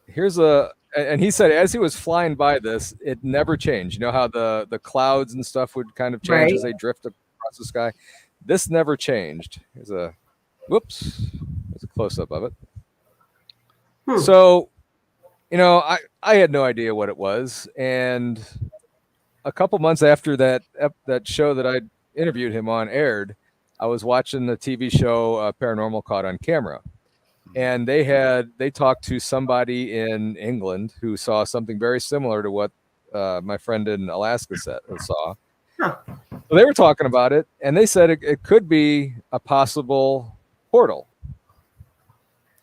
A: Here's and he said as he was flying by this, it never changed. You know how the clouds and stuff would kind of change as they drift across the sky? This never changed. Here's a, whoops, there's a close-up of it. So, you know, I had no idea what it was, and a couple months after that show that I interviewed him on aired, I was watching the TV show Paranormal Caught on Camera, and they talked to somebody in England who saw something very similar to what my friend in Alaska saw.
B: Huh.
A: So they were talking about it, and they said it could be a possible portal.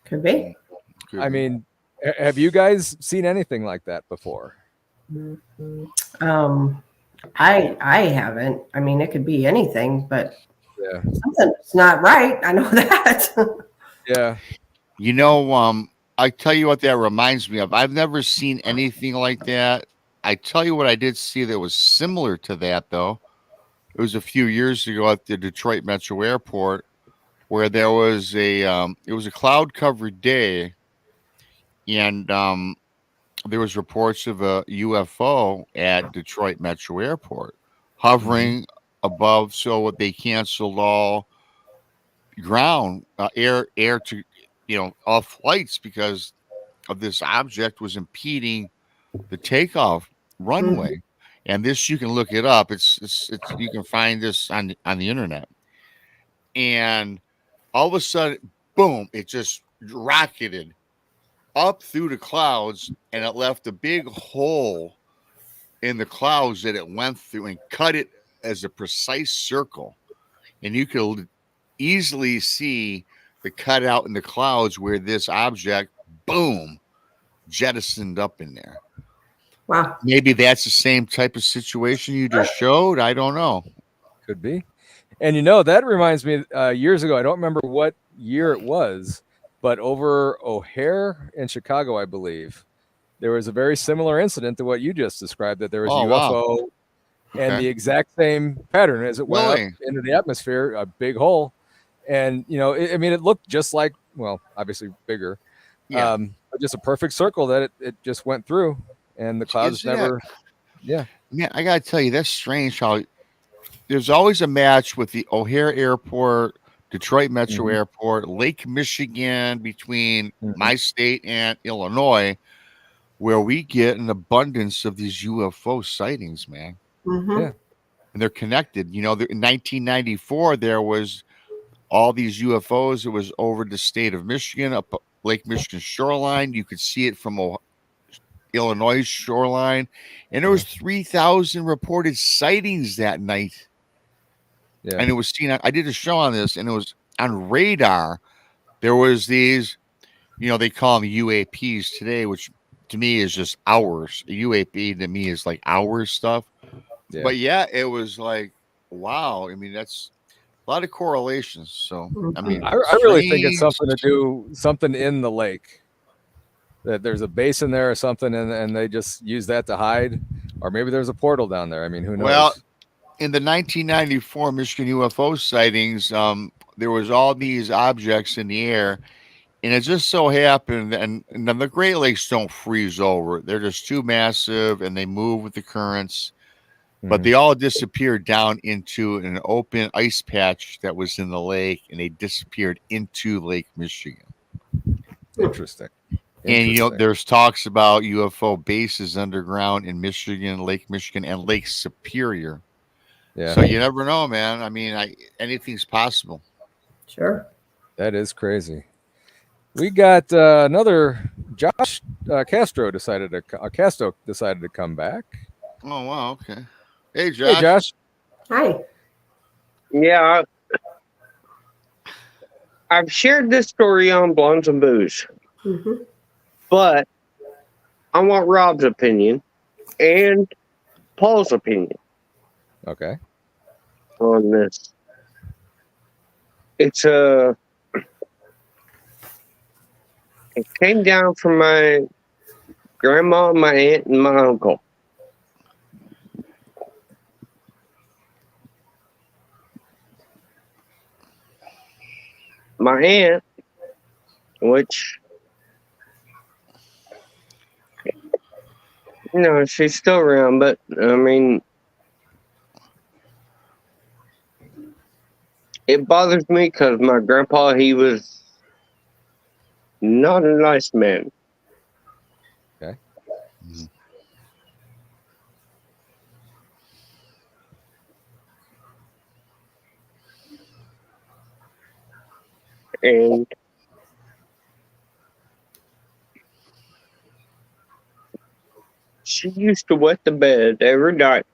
B: Could be.
A: I mean, have you guys seen anything like that before?
B: I haven't. I mean, it could be anything, but
A: Yeah.
B: something's not right. I know that.
A: Yeah.
E: You know, I tell you what that reminds me of. I've never seen anything like that. I tell you what I did see that was similar to that, though. It was a few years ago at the Detroit Metro Airport, where there was it was a cloud-covered day, and there was reports of a UFO at Detroit Metro Airport hovering above. So they canceled all ground air to all flights because of this object was impeding the takeoff runway. And this, you can look it up. It's you can find this on the internet. And all of a sudden, boom! It just rocketed up through the clouds, and it left a big hole in the clouds that it went through and cut it as a precise circle. And you could easily see the cutout in the clouds where this object, boom, jettisoned up in there.
B: Wow.
E: Maybe that's the same type of situation you just showed. I don't know.
A: Could be. And you know, that reminds me, years ago, I don't remember what year it was, but over O'Hare in Chicago, I believe, there was a very similar incident to what you just described, that there was a
E: Oh, wow.
A: UFO and
E: Okay.
A: the exact same pattern as it went up
E: Really?
A: into the atmosphere, a big hole. And, you know, I mean, it looked just like, well, obviously bigger,
E: Yeah.
A: but just a perfect circle that it just went through, and the clouds
E: Isn't that-
A: never, yeah.
E: Yeah, I gotta tell you, that's strange how there's always a match with the O'Hare Airport, Detroit Metro
A: Mhm.
E: Airport, Lake Michigan, between
A: Mhm.
E: my state and Illinois, where we get an abundance of these UFO sightings, man.
B: Mm-hmm.
A: Yeah.
E: And they're connected. You know, in 1994, there was all these UFOs. It was over the state of Michigan, up Lake Michigan shoreline. You could see it from Illinois shoreline, and there was 3,000 reported sightings that night.
A: Yeah.
E: And it was seen. I did a show on this, and it was on radar. There was these, you know, they call them UAPs today, which to me is just hours. A UAP to me is like hours stuff.
A: Yeah.
E: But yeah, it was like, wow. I mean, that's a lot of correlations. So I mean,
A: I really think it's
E: strange.
A: something to do, something in the lake, that there's a basin there or something, and they just use that to hide, or maybe there's a portal down there. I mean, who knows?
E: Well, in the 1994 Michigan UFO sightings, there was all these objects in the air, and it just so happened, and the Great Lakes don't freeze over; they're just too massive, and they move with the currents. But
A: Mhm.
E: they all disappeared down into an open ice patch that was in the lake, and they disappeared into Lake Michigan.
A: Interesting.
E: And you know,
A: Interesting.
E: there's talks about UFO bases underground in Michigan, Lake Michigan, and Lake Superior.
A: Yeah,
E: So you never know, man. I mean, anything's possible.
B: Sure.
A: that is crazy. We got another Josh Casto decided to come back.
E: Oh wow, okay. Hey Josh.
A: Hey, Josh.
B: Hi.
C: Yeah, I've shared this story on Blondes and Booze,
B: Mm-hmm.
C: but I want Rob's opinion and Paul's opinion
A: Okay.
C: on this. It came down from my grandma, my aunt, and my uncle. My aunt, which, you know, she's still around, but I mean, it bothers me because my grandpa, he was not a nice man.
A: Okay.
C: And she used to wet the bed every night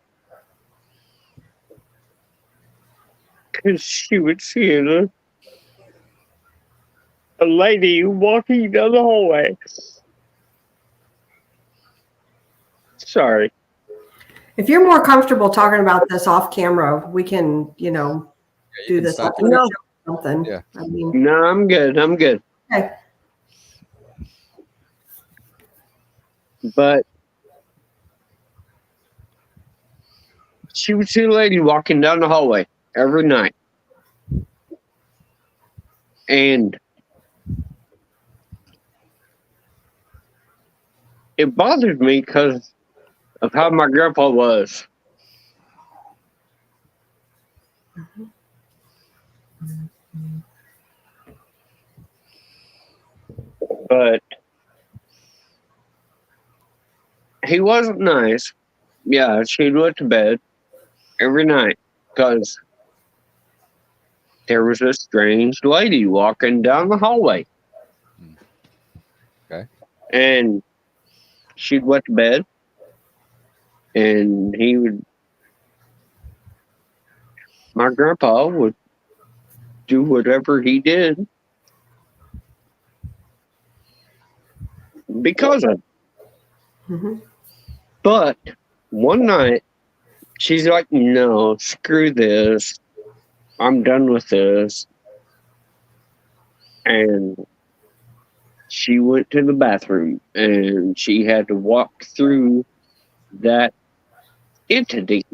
C: because she would see a lady walking down the hallway. Sorry.
B: If you're more comfortable talking about this off camera, we can,
A: you
B: do
A: can
B: this
A: stop
B: after
C: it.
B: the
C: No.
B: show or something.
A: Yeah.
B: I mean,
C: No, I'm good. I'm good.
B: okay.
C: But she would see a lady walking down the hallway every night. And it bothered me because of how my grandpa was. But he wasn't nice. Yeah, she'd go to bed every night because there was a strange lady walking down the hallway.
A: Okay.
C: And she'd went to bed, and my grandpa would do whatever he did because of it.
B: Mm-hmm.
C: But one night, she's like, no, screw this. I'm done with this. And she went to the bathroom and she had to walk through that entity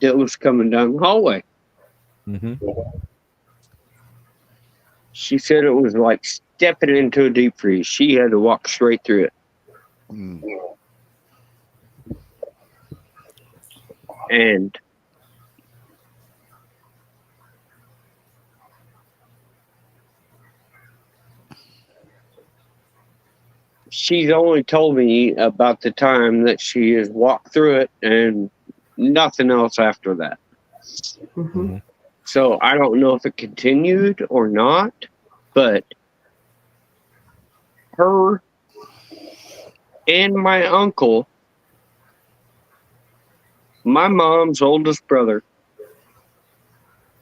C: that was coming down the hallway.
A: Mm-hmm.
C: She said it was like stepping into a deep freeze. She had to walk straight through it.
E: Mm.
C: And she's only told me about the time that she has walked through it and nothing else after that.
B: Mm-hmm.
C: So I don't know if it continued or not, but her and my uncle, my mom's oldest brother,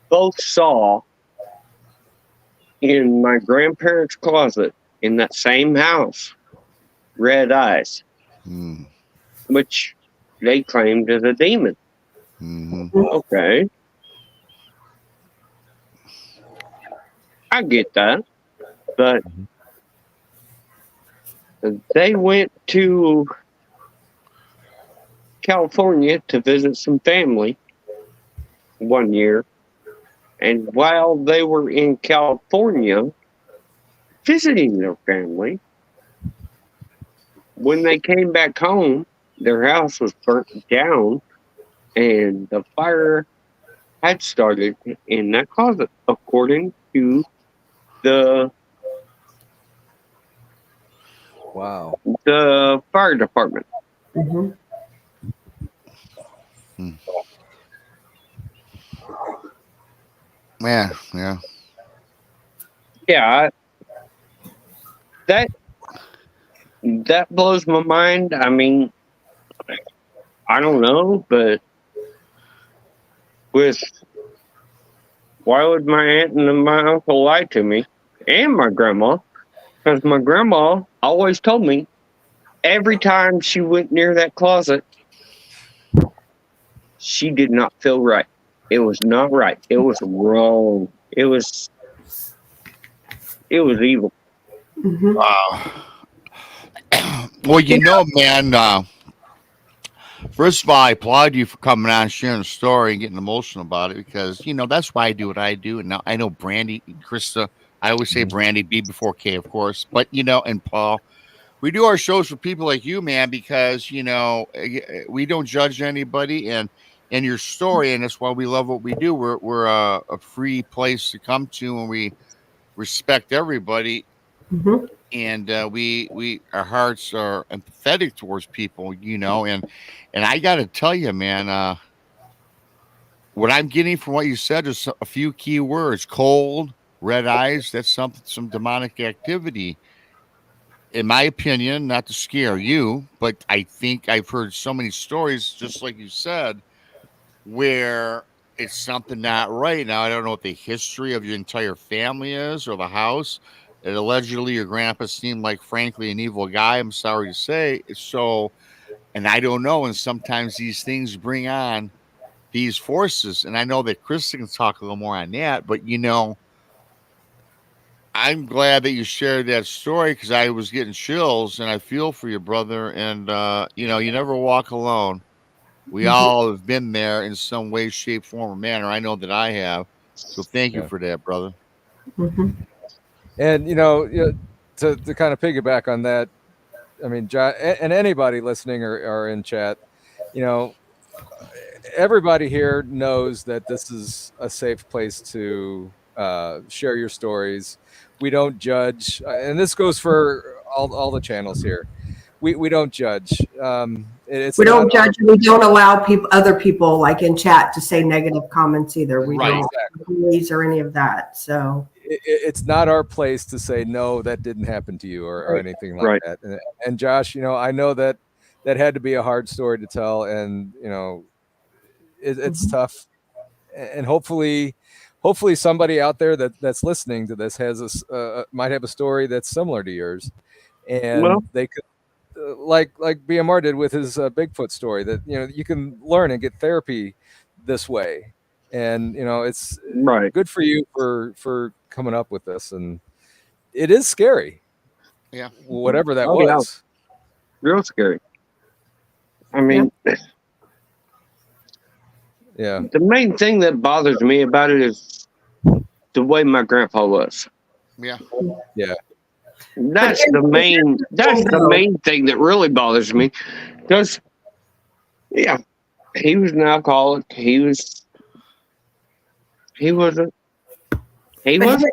C: both saw in my grandparents' closet in that same house red eyes,
E: Mm.
C: which they claimed as a demon.
E: Mm-hmm.
C: Okay. I get that. But they went to California to visit some family one year. And while they were in California visiting their family, when they came back home, their house was burnt down and the fire had started in that closet, according to the
A: Wow.
C: fire department.
B: Mm-hmm.
E: Yeah, yeah.
C: Yeah, that blows my mind. I mean, I don't know, but with why would my aunt and my uncle lie to me and my grandma? Because my grandma always told me every time she went near that closet, she did not feel right. It was not right. It was wrong. It was evil.
B: Mm-hmm.
E: Well, man, first of all, I applaud you for coming on, sharing the story, and getting emotional about it because, that's why I do what I do. And now I know Brandy, Krista, I always say Brandy, B before K, of course, but, and Paul, we do our shows for people like you, man, because, we don't judge anybody and your story. And that's why we love what we do. We're a free place to come to and we respect everybody.
B: Mm-hmm.
E: And we our hearts are empathetic towards people, and I gotta tell you, man, what I'm getting from what you said is a few key words: cold, red eyes. That's some demonic activity, in my opinion. Not to scare you, but I think I've heard so many stories, just like you said, where it's something not right. Now, I don't know what the history of your entire family is or the house. And allegedly, your grandpa seemed like, frankly, an evil guy. I'm sorry to say. So, and I don't know. And sometimes these things bring on these forces. And I know that Krista can talk a little more on that. But, I'm glad that you shared that story because I was getting chills and I feel for your brother. And, you never walk alone. We all have been there in some way, shape, form, or manner. I know that I have. So thank you
A: Yeah.
E: for that, brother.
B: Mm-hmm.
A: And to kind of piggyback on that, I mean, and anybody listening or in chat, everybody here knows that this is a safe place to share your stories. We don't judge, and this goes for all the channels here. We don't judge. It's
B: We don't
A: not our,
B: judge. We don't allow other people like in chat to say negative comments either. We
E: Right.
B: don't police or any of that. So
A: it's not our place to say no, that didn't happen to you or anything like
C: Right.
A: that. And Josh, I know that had to be a hard story to tell, and it's tough. And hopefully somebody out there that's listening to this has might have a story that's similar to yours, and
C: Well,
A: they could like BMR did with his Bigfoot story, that you can learn and get therapy this way, And it's
C: Right.
A: good for you for coming up with this, and it is scary.
E: Yeah.
A: Whatever that
C: Oh, yeah.
A: was.
C: Real scary. I mean,
A: Yeah.
C: the main thing that bothers me about it is the way my grandpa was.
E: Yeah.
A: Yeah.
C: That's the main thing that really bothers me. Because, yeah, he was an alcoholic. He wasn't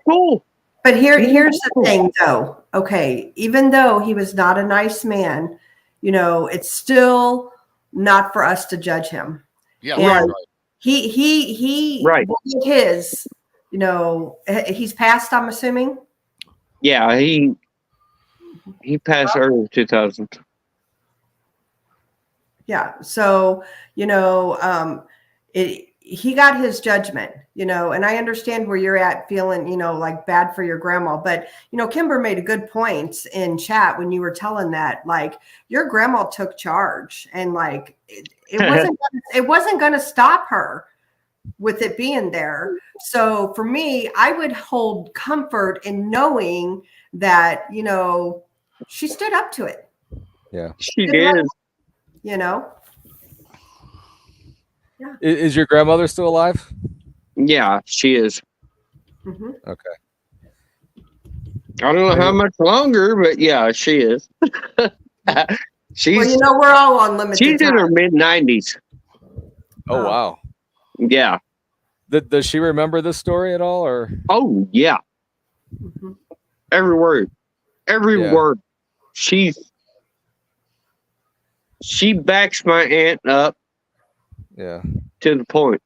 C: cool.
B: But here's the thing, though. Okay, even though he was not a nice man, it's still not for us to judge him.
E: Yeah.
B: And
E: Right.
B: he
C: Right.
B: wanted his, he's passed, I'm assuming.
C: Yeah, he passed early 2000.
B: Yeah. So, he got his judgment, and I understand where you're at feeling, like bad for your grandma. But, Kimber made a good point in chat when you were telling that, like, your grandma took charge, and like it wasn't going to stop her with it being there. So for me, I would hold comfort in knowing that, she stood up to it.
A: Yeah.
C: She did.
B: Yeah.
A: Is your grandmother still alive?
C: Yeah, she is.
B: Mm-hmm.
A: Okay.
C: I don't know how much longer, but yeah, she is. She's
B: we're all on limited
C: she's
B: time.
C: in her mid-90s.
A: Oh, wow.
C: Yeah.
A: Does she remember this story at all, or?
C: Oh, yeah.
B: Mm-hmm.
C: Every word. Every
A: Yeah.
C: word. She backs my aunt up
A: Yeah.
C: to the point.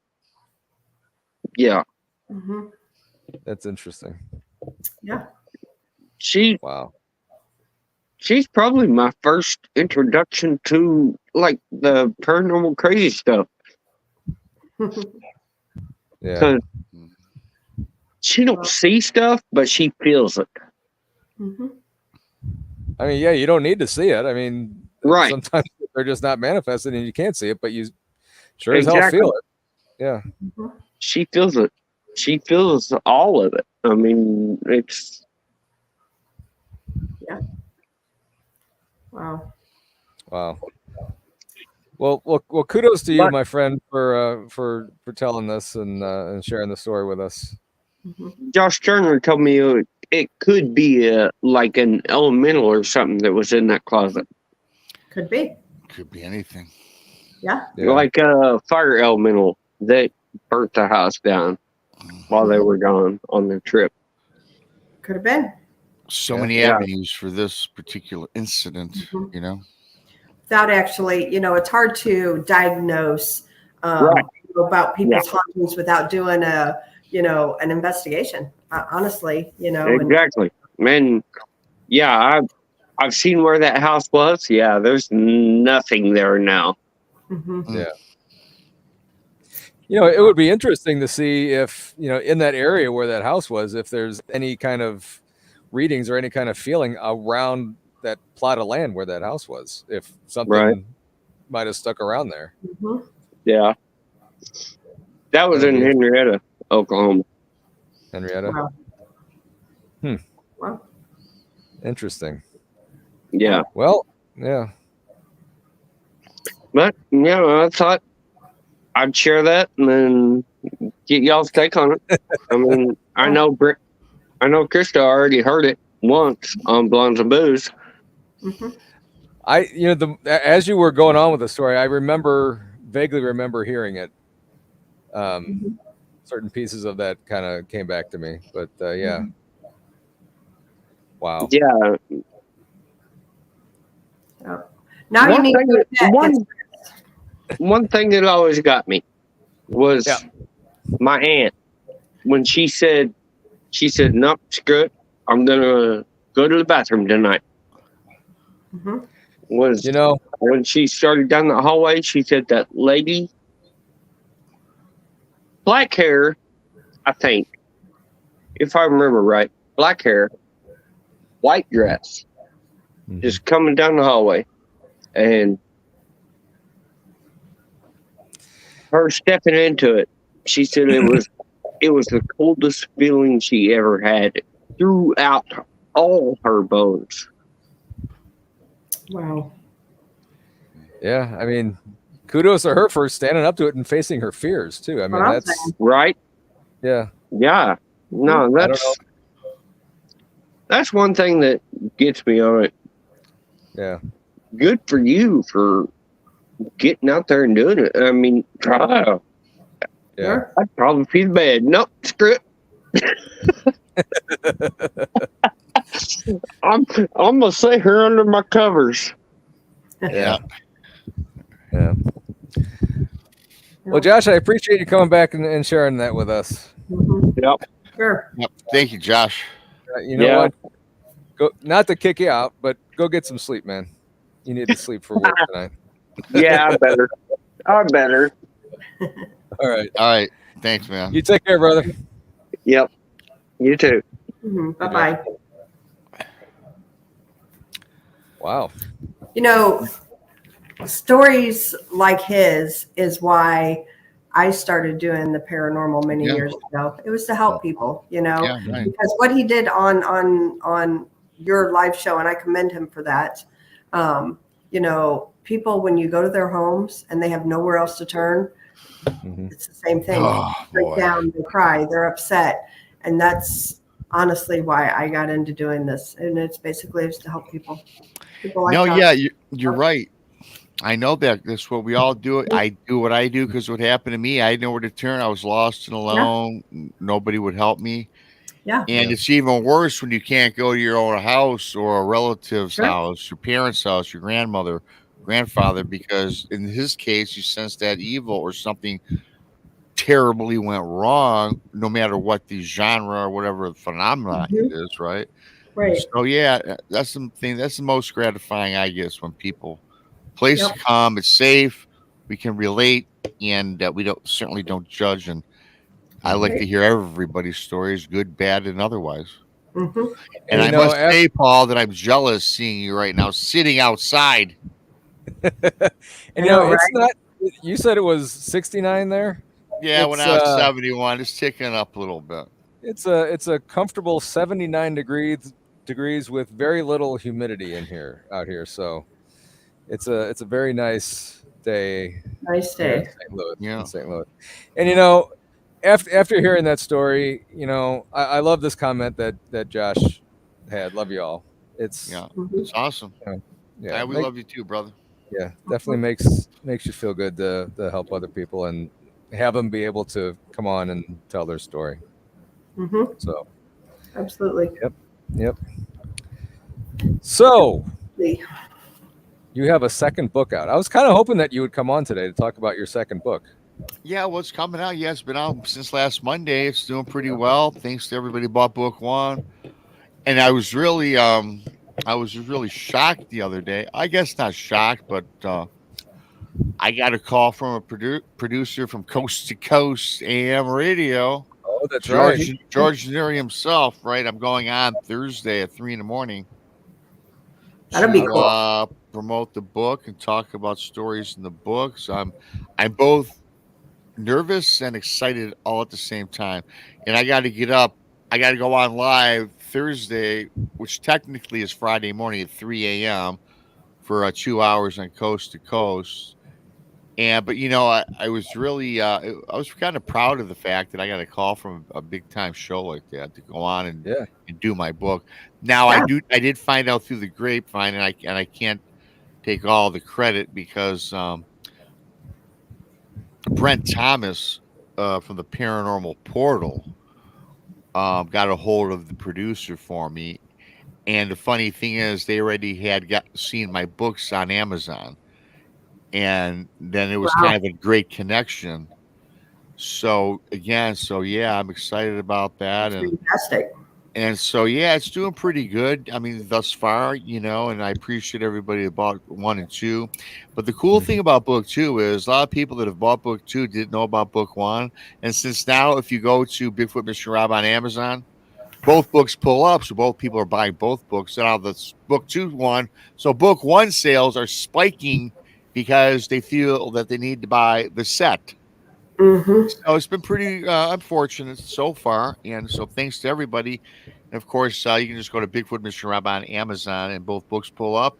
C: Yeah.
B: Mm-hmm.
A: That's interesting.
B: Yeah.
A: Wow.
C: She's probably my first introduction to like the paranormal crazy stuff.
A: Yeah.
C: 'Cause she don't see stuff, but she feels it.
B: Mm-hmm.
A: I mean, yeah, you don't need to see it. I mean,
C: Right.
A: sometimes they're just not manifested and you can't see it, but you sure as hell
C: Exactly.
A: feel it. Yeah.
B: Mm-hmm.
C: She feels it. She feels all of it. I mean, it's
B: Wow.
A: Well, kudos to you,
C: But-
A: my friend, for telling this and sharing the story with us.
B: Mm-hmm.
C: Josh Turner told me it could be like an elemental or something that was in that closet,
B: Could be.
E: Could be anything.
B: Yeah.
A: Yeah.
C: like a fire elemental that burnt the house down while they were gone on their trip.
B: Could have been.
E: So
A: Yeah.
E: many
C: Yeah.
E: avenues for this particular incident,
B: Mhm. Without actually, it's hard to diagnose
C: Right.
B: about people's hauntings without doing an investigation. Honestly,
C: Exactly. Man, yeah, I've seen where that house was. Yeah, there's nothing there now.
B: Mm-hmm.
A: Yeah. It would be interesting to see if, in that area where that house was, if there's any kind of readings or any kind of feeling around that plot of land where that house was, if something might have stuck around there.
B: Mm-hmm.
C: Yeah. That was
A: That'd
C: in
A: be
C: Henrietta, Oklahoma.
A: Henrietta.
B: Wow. Wow.
A: Interesting.
C: Yeah.
A: Well, yeah.
C: But, I thought I'd share that and then get y'all's take on it. I mean, I know Krista already heard it once on Blondes and Booze.
B: Mm-hmm.
A: As you were going on with the story, I vaguely remember hearing it. Certain pieces of that kind of came back to me, but yeah. Wow.
C: Yeah.
B: Now you need to
C: one thing that always got me was my aunt when she said, "Nope, screw it. I'm gonna go to the bathroom tonight."
B: Mm-hmm.
C: Was when she started down the hallway, she said that lady, black hair, I think, if I remember right, black hair, white dress, just coming down the hallway, and her stepping into it She said it was the coldest feeling she ever had throughout all her bones.
B: Wow.
A: Yeah, I mean, kudos to her for standing up to it and facing her fears too. I mean,
B: What I'm
A: that's
B: saying.
C: Right?
A: yeah.
C: Yeah. No,
A: I don't know.
C: that's one thing that gets me on it.
A: Yeah.
C: Good for you for getting out there and doing it. I mean,
A: Yeah.
B: Sure.
C: I'd probably feel bad. Nope, screw it. I'm gonna sit here under my covers.
A: Yeah. Yeah. Well, Josh, I appreciate you coming back and sharing that with us.
B: Mhm.
C: Yep.
B: Sure.
E: Yep. Thank you, Josh.
A: You know
C: Yeah.
A: what? Go, not to kick you out, but go get some sleep, man. You need to sleep for work tonight.
C: Yeah, I better. I better.
A: All right.
E: All right. Thanks, man.
A: You take care, brother.
C: Yep. You too.
B: Bye bye.
A: Wow.
B: You know, stories like his is why I started doing the paranormal many years ago. It was to help people, you know,
E: Yeah, right.
B: because what he did on your live show, and I commend him for that. You know, people, when you go to their homes and they have nowhere else to turn, it's the same thing.
E: Oh,
B: They break
E: boy.
B: down, they cry, they're upset, and that's honestly why I got into doing this. And it's basically to help people. People like
E: No,
B: that.
E: yeah, you're right. I know that that's what we all do. I do what I do because what happened to me, I didn't know where to turn. I was lost and alone. Nobody would help me.
B: Yeah.
E: And it's even worse when you can't go to your own house or a relative's house, your parents' house, your grandmother, grandfather, because in his case, you sense that evil or something terribly went wrong, no matter what the genre or whatever phenomenon it is, right?
B: Right.
E: So yeah, that's something that's the most gratifying, I guess, when people place to come, it's safe, we can relate, and we certainly don't judge. And I like to hear everybody's stories, good, bad, and otherwise.
B: Mm-hmm.
E: And I must say, Paul, that I'm jealous seeing you right now sitting outside.
A: And you know, it's not. You said it was 69 there.
E: Yeah, when I was 71, it's ticking up a little bit.
A: It's a comfortable 79 degrees with very little humidity out here. So it's a very nice day.
B: Nice day.
A: In St. Louis.
E: Yeah.
A: In St. Louis. And you know, after hearing that story, you know, I love this comment that Josh had. Love you all. It's
E: awesome.
A: Yeah,
E: we love you too, brother.
A: Yeah, definitely makes you feel good to help other people and have them be able to come on and tell their story. So
B: absolutely.
A: Yep. So you have a second book out. I was kind of hoping that you would come on today to talk about your second book.
E: Yeah, well, it's coming out. Yeah, it's been out since last Monday. It's doing pretty well. Thanks to everybody who bought book one. And I was really shocked the other day. I guess not shocked, but I got a call from a producer from Coast to Coast AM radio.
A: Oh, that's
E: George,
A: right.
E: George Neri himself, right? I'm going on Thursday at 3 a.m.
B: That'd be cool.
E: Promote the book and talk about stories in the books. I'm both nervous and excited all at the same time. And I got to get up. I got to go on live Thursday, which technically is Friday morning at 3 a.m. for 2 hours on Coast to Coast. But you know, I was really I was kind of proud of the fact that I got a call from a big time show like that to go on and do my book. Now I did find out through the grapevine, and I can't take all the credit because Brent Thomas from the Paranormal Portal got a hold of the producer for me. And the funny thing is, they already had seen my books on Amazon. And then it was kind of a great connection. So yeah, I'm excited about that.
B: That's fantastic.
E: And so yeah, it's doing pretty good. I mean, thus far, you know, and I appreciate everybody that bought 1 and 2. But the cool thing about book 2 is a lot of people that have bought book 2 didn't know about book 1. And since now, if you go to Bigfoot Michigan Rob on Amazon, both books pull up, so both people are buying both books. Now that's book 2 one. So book 1 sales are spiking because they feel that they need to buy the set.
B: Mm-hmm.
E: So it's been pretty unfortunate so far, and so thanks to everybody. And of course, you can just go to Bigfoot Michigan Rob on Amazon, and both books pull up.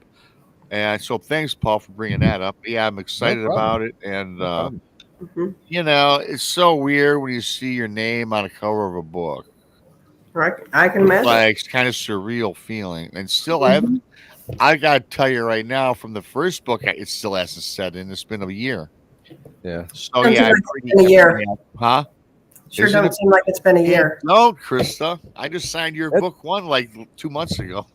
E: And so thanks, Paul, for bringing that up. Yeah, I'm
A: No
E: excited
A: problem.
E: about it, and
A: No problem.
B: Mm-hmm.
E: you know, it's so weird when you see your name on a cover of a book.
B: I can imagine.
E: Like it's kind of surreal feeling, and still,
B: Mhm.
E: I gotta tell you right now, from the first book, it still hasn't set in. It's been a year.
A: Yeah.
E: So
B: Don't
E: yeah,
B: seem like it's been a year.
E: huh?
B: Sure
E: Isn't
B: don't
E: it?
B: seem like it's been a year.
E: No, Krista. I just signed your
A: That-
E: book one like 2 months ago.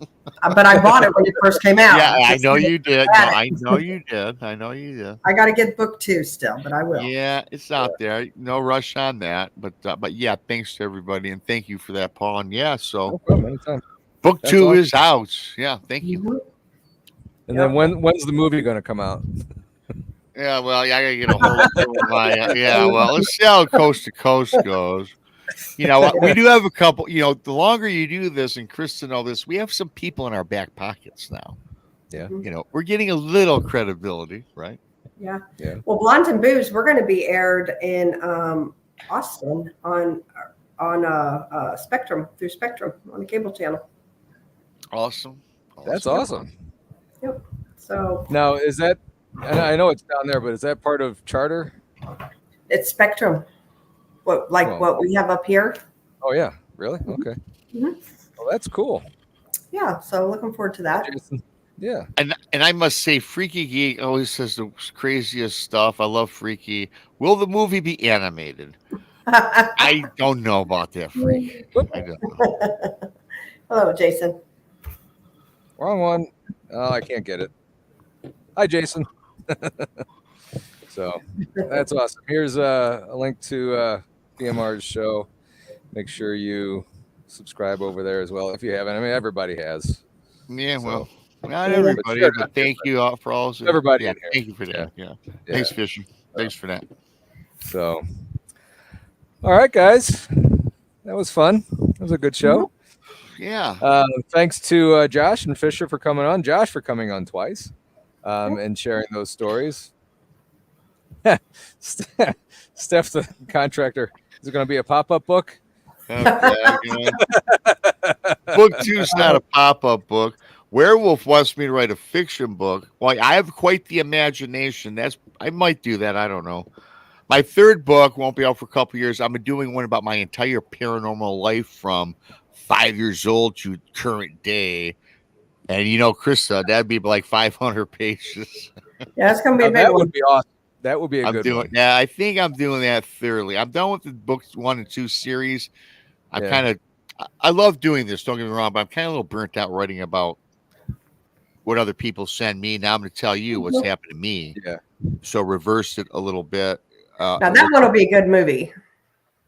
B: But I bought it when it first came out.
E: Yeah, I
B: Just
E: know
B: saying,
E: you did.
B: I
E: No,
B: had it.
E: I know you did. I know you did.
B: I got to get book 2 still, but I will.
E: Yeah, it's out there. No rush on that. But yeah, thanks to everybody, and thank you for that, Paul. And yeah,
A: No
E: so
A: problem. Anytime.
E: book
A: That's
E: 2
A: awesome.
E: is out. Yeah, thank you.
B: Mhm.
A: And
B: Yep.
A: then when's the movie going to come out?
E: Yeah, well, yeah, I gotta get a hold of my. Yeah, well, let's see how coast to coast goes. You know what? We do have a couple. You know, the longer you do this, and Krista know this, we have some people in our back pockets now.
A: Yeah.
E: You know, we're getting a little credibility, right?
B: Yeah.
A: Yeah.
B: Well, Blonde and Booze, we're going to be aired in Austin on Spectrum, through Spectrum on the cable channel.
E: Awesome.
A: That's awesome.
B: Yep. So
A: Now, is that, and I know it's down there, but is that part of Charter?
B: it's Spectrum. What what we have up here?
A: Oh, yeah. Really? Okay.
B: Mhm.
A: Well, that's cool.
B: Yeah. So looking forward to that.
A: Jason. Yeah.
E: And I must say, Freaky Geek always says the craziest stuff. I love Freaky. Will the movie be animated? I don't know about that, Freaky. I don't know.
B: Hello, Jason.
A: Wrong one. Oh, I can't get it. Hi, Jason. So that's awesome. Here's a link to BMR's show. Make sure you subscribe over there as well if you haven't. I mean, everybody has.
E: Yeah,
A: So,
E: well, not everybody,
A: sure,
E: but thank you all for all.
A: Everybody
E: Yeah,
A: in here.
E: thank you for that. Yeah. Thanks, Fisher. Thanks for that.
A: So, all right, guys. That was fun. That was a good show.
E: Yeah.
A: Thanks to Josh and Fisher for coming on. Josh for coming on twice and sharing those stories. Steph, the contractor, is it going to be a pop-up book?
E: Okay, book 2 is not a pop-up book. Werewolf wants me to write a fiction book. Well, I have quite the imagination. I might do that. I don't know. My 3rd book won't be out for a couple years. I'm doing one about my entire paranormal life from 5 years old to current day. And you know, Krista, that'd be like 500 pages.
B: Yeah, it's gonna be a big
A: That
B: one.
A: would be awesome. That would be a good one.
E: Yeah, I think I'm doing that thoroughly. I'm done with the books 1 and 2 series. I love doing this. Don't get me wrong, but I'm kind of a little burnt out writing about what other people send me. Now I'm going to tell you what's happened to me.
A: Yeah.
E: So reverse it a little bit.
B: Now that one will be a good movie.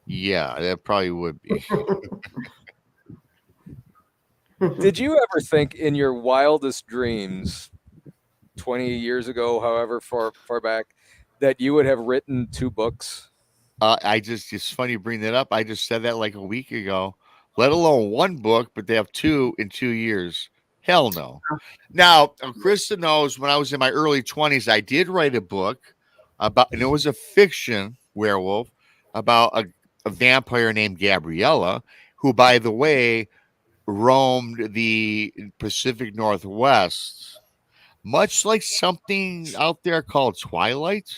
E: Yeah, that probably would be.
A: Did you ever think in your wildest dreams 20 years ago, however far back, that you would have written 2 books?
E: It's funny you bring that up. I just said that like a week ago, let alone 1 book, but they have 2 in 2 years. Hell no. Now, Krista knows when I was in my early 20s, I did write a book and it was a fiction werewolf about a vampire named Gabriella, who, by the way, roamed the Pacific Northwest, much like something out there called Twilight.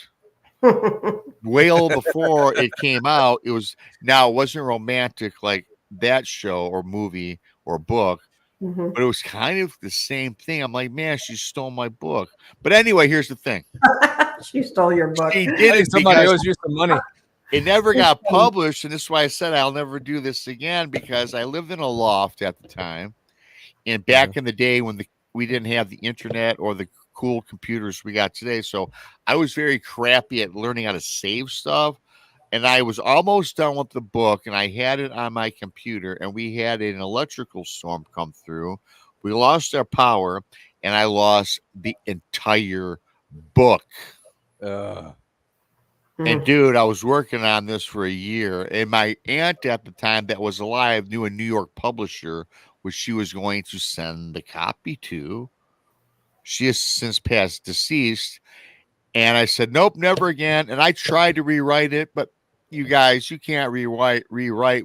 E: Well before it came out, it wasn't romantic like that show or movie or book, but it was kind of the same thing. I'm like, man, she stole my book. But anyway, here's the thing.
B: She stole your book.
E: She did it
A: Somebody
E: because
A: owes you some money.
E: it never got published, and this is why I said I'll never do this again, because I lived in a loft at the time, and back in the day when we didn't have the internet or the cool computers we got today, so I was very crappy at learning how to save stuff, and I was almost done with the book, and I had it on my computer, and we had an electrical storm come through. We lost our power, and I lost the entire book. And dude, I was working on this for a year, and my aunt at the time that was alive knew a New York publisher which she was going to send the copy to. She has since passed deceased, And I said, nope, never again. And I tried to rewrite it, but you guys, you can't rewrite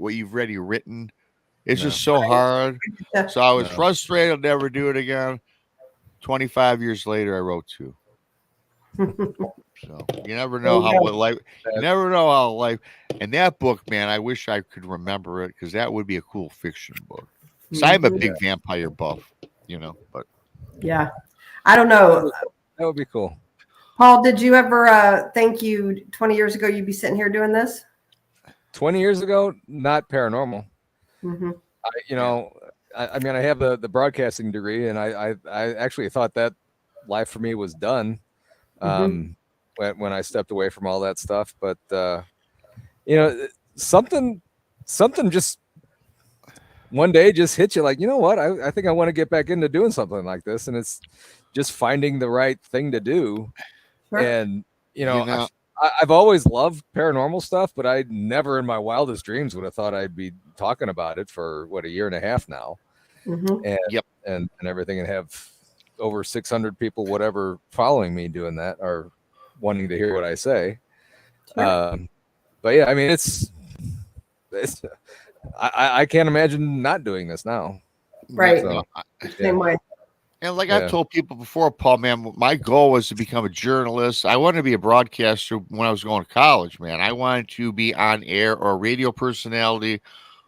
E: what you've already written. It's just so hard. So I was frustrated. I'll never do it again. 25 years later, I wrote 2. So you never know how life. You never know how life. And that book, man, I wish I could remember it because that would be a cool fiction book. So I'm a big vampire buff, But
B: yeah, I don't know.
A: That would be cool.
B: Paul, did you ever think 20 years ago you'd be sitting here doing this?
A: 20 years ago, not paranormal.
B: Mm-hmm.
A: I mean, I have the broadcasting degree, and I actually thought that life for me was done. When I stepped away from all that stuff, but something just one day just hit you like, you know what? I think I want to get back into doing something like this, and it's just finding the right thing to do.
B: Sure.
A: And I've always loved paranormal stuff, but I never in my wildest dreams would have thought I'd be talking about it for a year and a half now. And everything, and have over 600 people, whatever, following me doing that or wanting to hear what I say. Sure. But yeah, I mean, it's I can't imagine not doing this now.
B: Right.
A: So,
B: Same way.
E: And like I've told people before, Paul, man, my goal was to become a journalist. I wanted to be a broadcaster when I was going to college, man. I wanted to be on air or a radio personality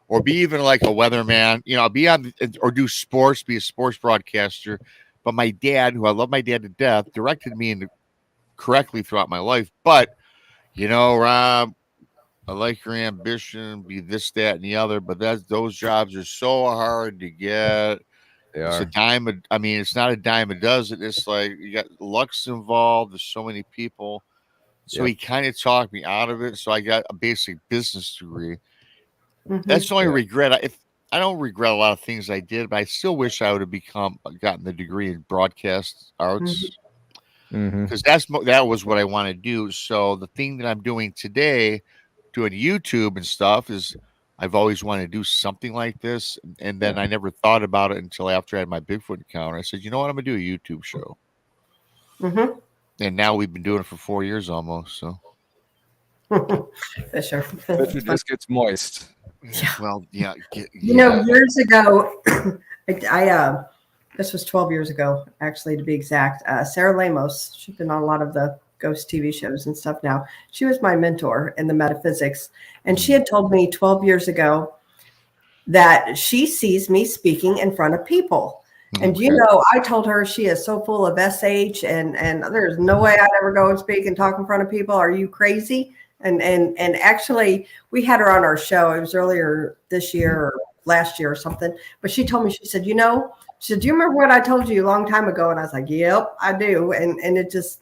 E: or be even like a weatherman, be on or do sports, be a sports broadcaster. But my dad, who I love my dad to death, directed me correctly throughout my life. But, Rob, I like your ambition, be this, that, and the other. But those jobs are so hard to get. It's a dime. It's not a dime a dozen. It's like you got luck's involved. There's so many people. So he kind of talked me out of it. So I got a basic business degree. Mm-hmm. That's the only regret. I don't regret a lot of things I did, but I still wish I would have gotten the degree in broadcast arts because that was what I want to do. So the thing that I'm doing today, doing YouTube and stuff, is I've always wanted to do something like this, and then I never thought about it until after I had my Bigfoot encounter. I said, you know what, I'm gonna do a YouTube show. And now we've been doing it for 4 years almost. So
B: Fisher
A: just gets moist.
B: Yeah.
E: Well, yeah.
B: Years ago, this was 12 years ago, actually, to be exact. Sarah Lamos, she's been on a lot of the ghost TV shows and stuff now. She was my mentor in the metaphysics. And she had told me 12 years ago that she sees me speaking in front of people. And I told her she is so full of SH and there's no way I'd ever go and speak and talk in front of people. Are you crazy? And actually we had her on our show. It was earlier this year or last year or something. But she told me, she said, do you remember what I told you a long time ago? And I was like, yep, I do. And it just,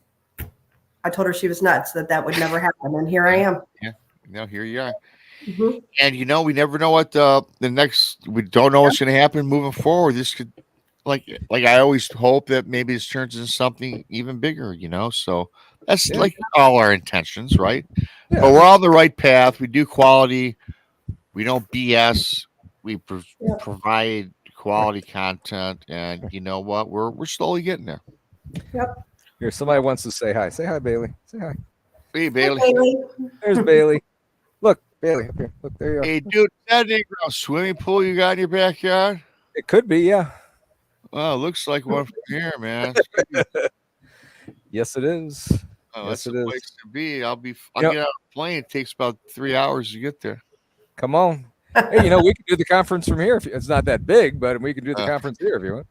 B: I told her she was nuts, that would never happen. And here I am.
E: Yeah. No, here you are. And we never know what we don't know what's going to happen moving forward. This could, like I always hope that maybe this turns into something even bigger, so that's like all our intentions, right? But we're on the right path. We do quality. We don't BS. We provide quality content, and you know what? We're slowly getting there.
B: Yep.
A: Here, somebody wants to say hi. Say hi, Bailey. Say hi.
E: Hey, Bailey.
B: Hey, Bailey.
A: There's Bailey. Look, Bailey, up here. Look, there you are.
E: Hey, dude, that ain't a swimming pool you got in your backyard?
A: It could be, yeah.
E: Well, it looks like one from here, man.
A: Yes, it is.
E: Oh,
A: yes,
E: that's
A: it
E: the
A: is.
E: place to be. I'll get out of the plane. It takes about 3 hours to get there.
A: Come on. Hey, we can do the conference from here. It's not that big, but we can do the conference here if you want.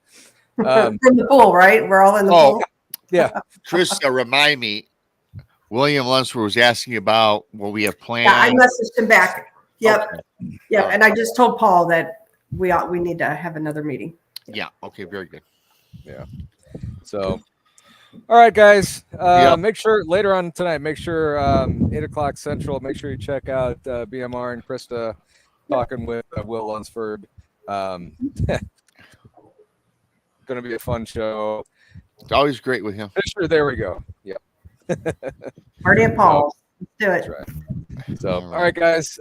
B: From the pool, right? We're all in the pool.
A: Yeah.
E: Krista, remind me. William Lunsford was asking about what we have planned.
B: Yeah, I messaged him back. Yep.
E: Okay.
B: Yep. And I just told Paul that we need to have another meeting.
E: Yeah. Okay. Very good.
A: Yeah. So, all right, guys. Make sure later on tonight, 8:00 Central, make sure you check out BMR and Krista talking with Will Lunsford. Going to be a fun show.
E: It's always great with him.
A: Fisher, there we go. Yeah.
B: Party at Paul's. Let's do it.
A: That's right. So, all right, guys.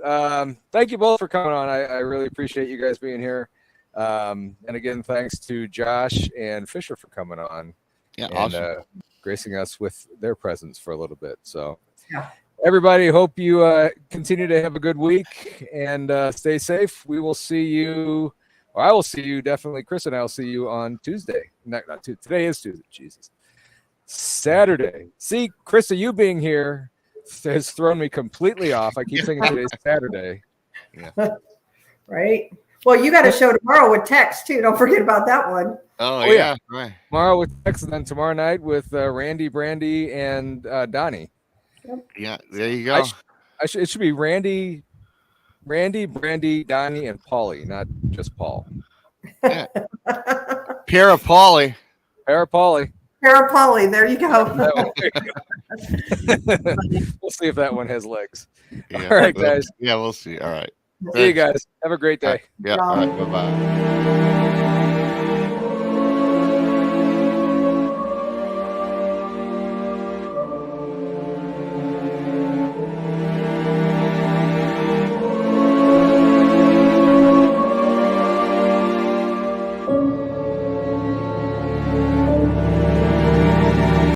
A: Thank you both for coming on. I really appreciate you guys being here. And again, thanks to Josh and Fisher for coming on.
E: Yeah, awesome.
A: gracing us with their presence for a little bit. So,
B: Yeah.
A: everybody, hope you continue to have a good week and stay safe. We will see you. Or I will see you definitely. Chris and I will see you on Tuesday. Not Tuesday. Today is Tuesday. Jesus. Saturday. See, Krista, you being here has thrown me completely off. I keep thinking today's Saturday.
B: Right. Well, you got a show tomorrow with Tex too. Don't forget about that one.
E: Oh,
A: Oh, yeah.
E: Right.
A: Tomorrow with Tex, and then tomorrow night with Randy, Brandy, and Donnie.
E: Yeah, there you go.
A: It should be Randy, Brandy, Donnie, and Paulie, not just Paul.
E: Parapolly.
A: Paulie.
B: Parapolly. There you go.
A: We'll see if that one has legs.
E: Yeah.
A: All right, guys.
E: Yeah, we'll see. All right.
A: See you guys. Have a great day.
E: Yeah. All right. Bye-bye.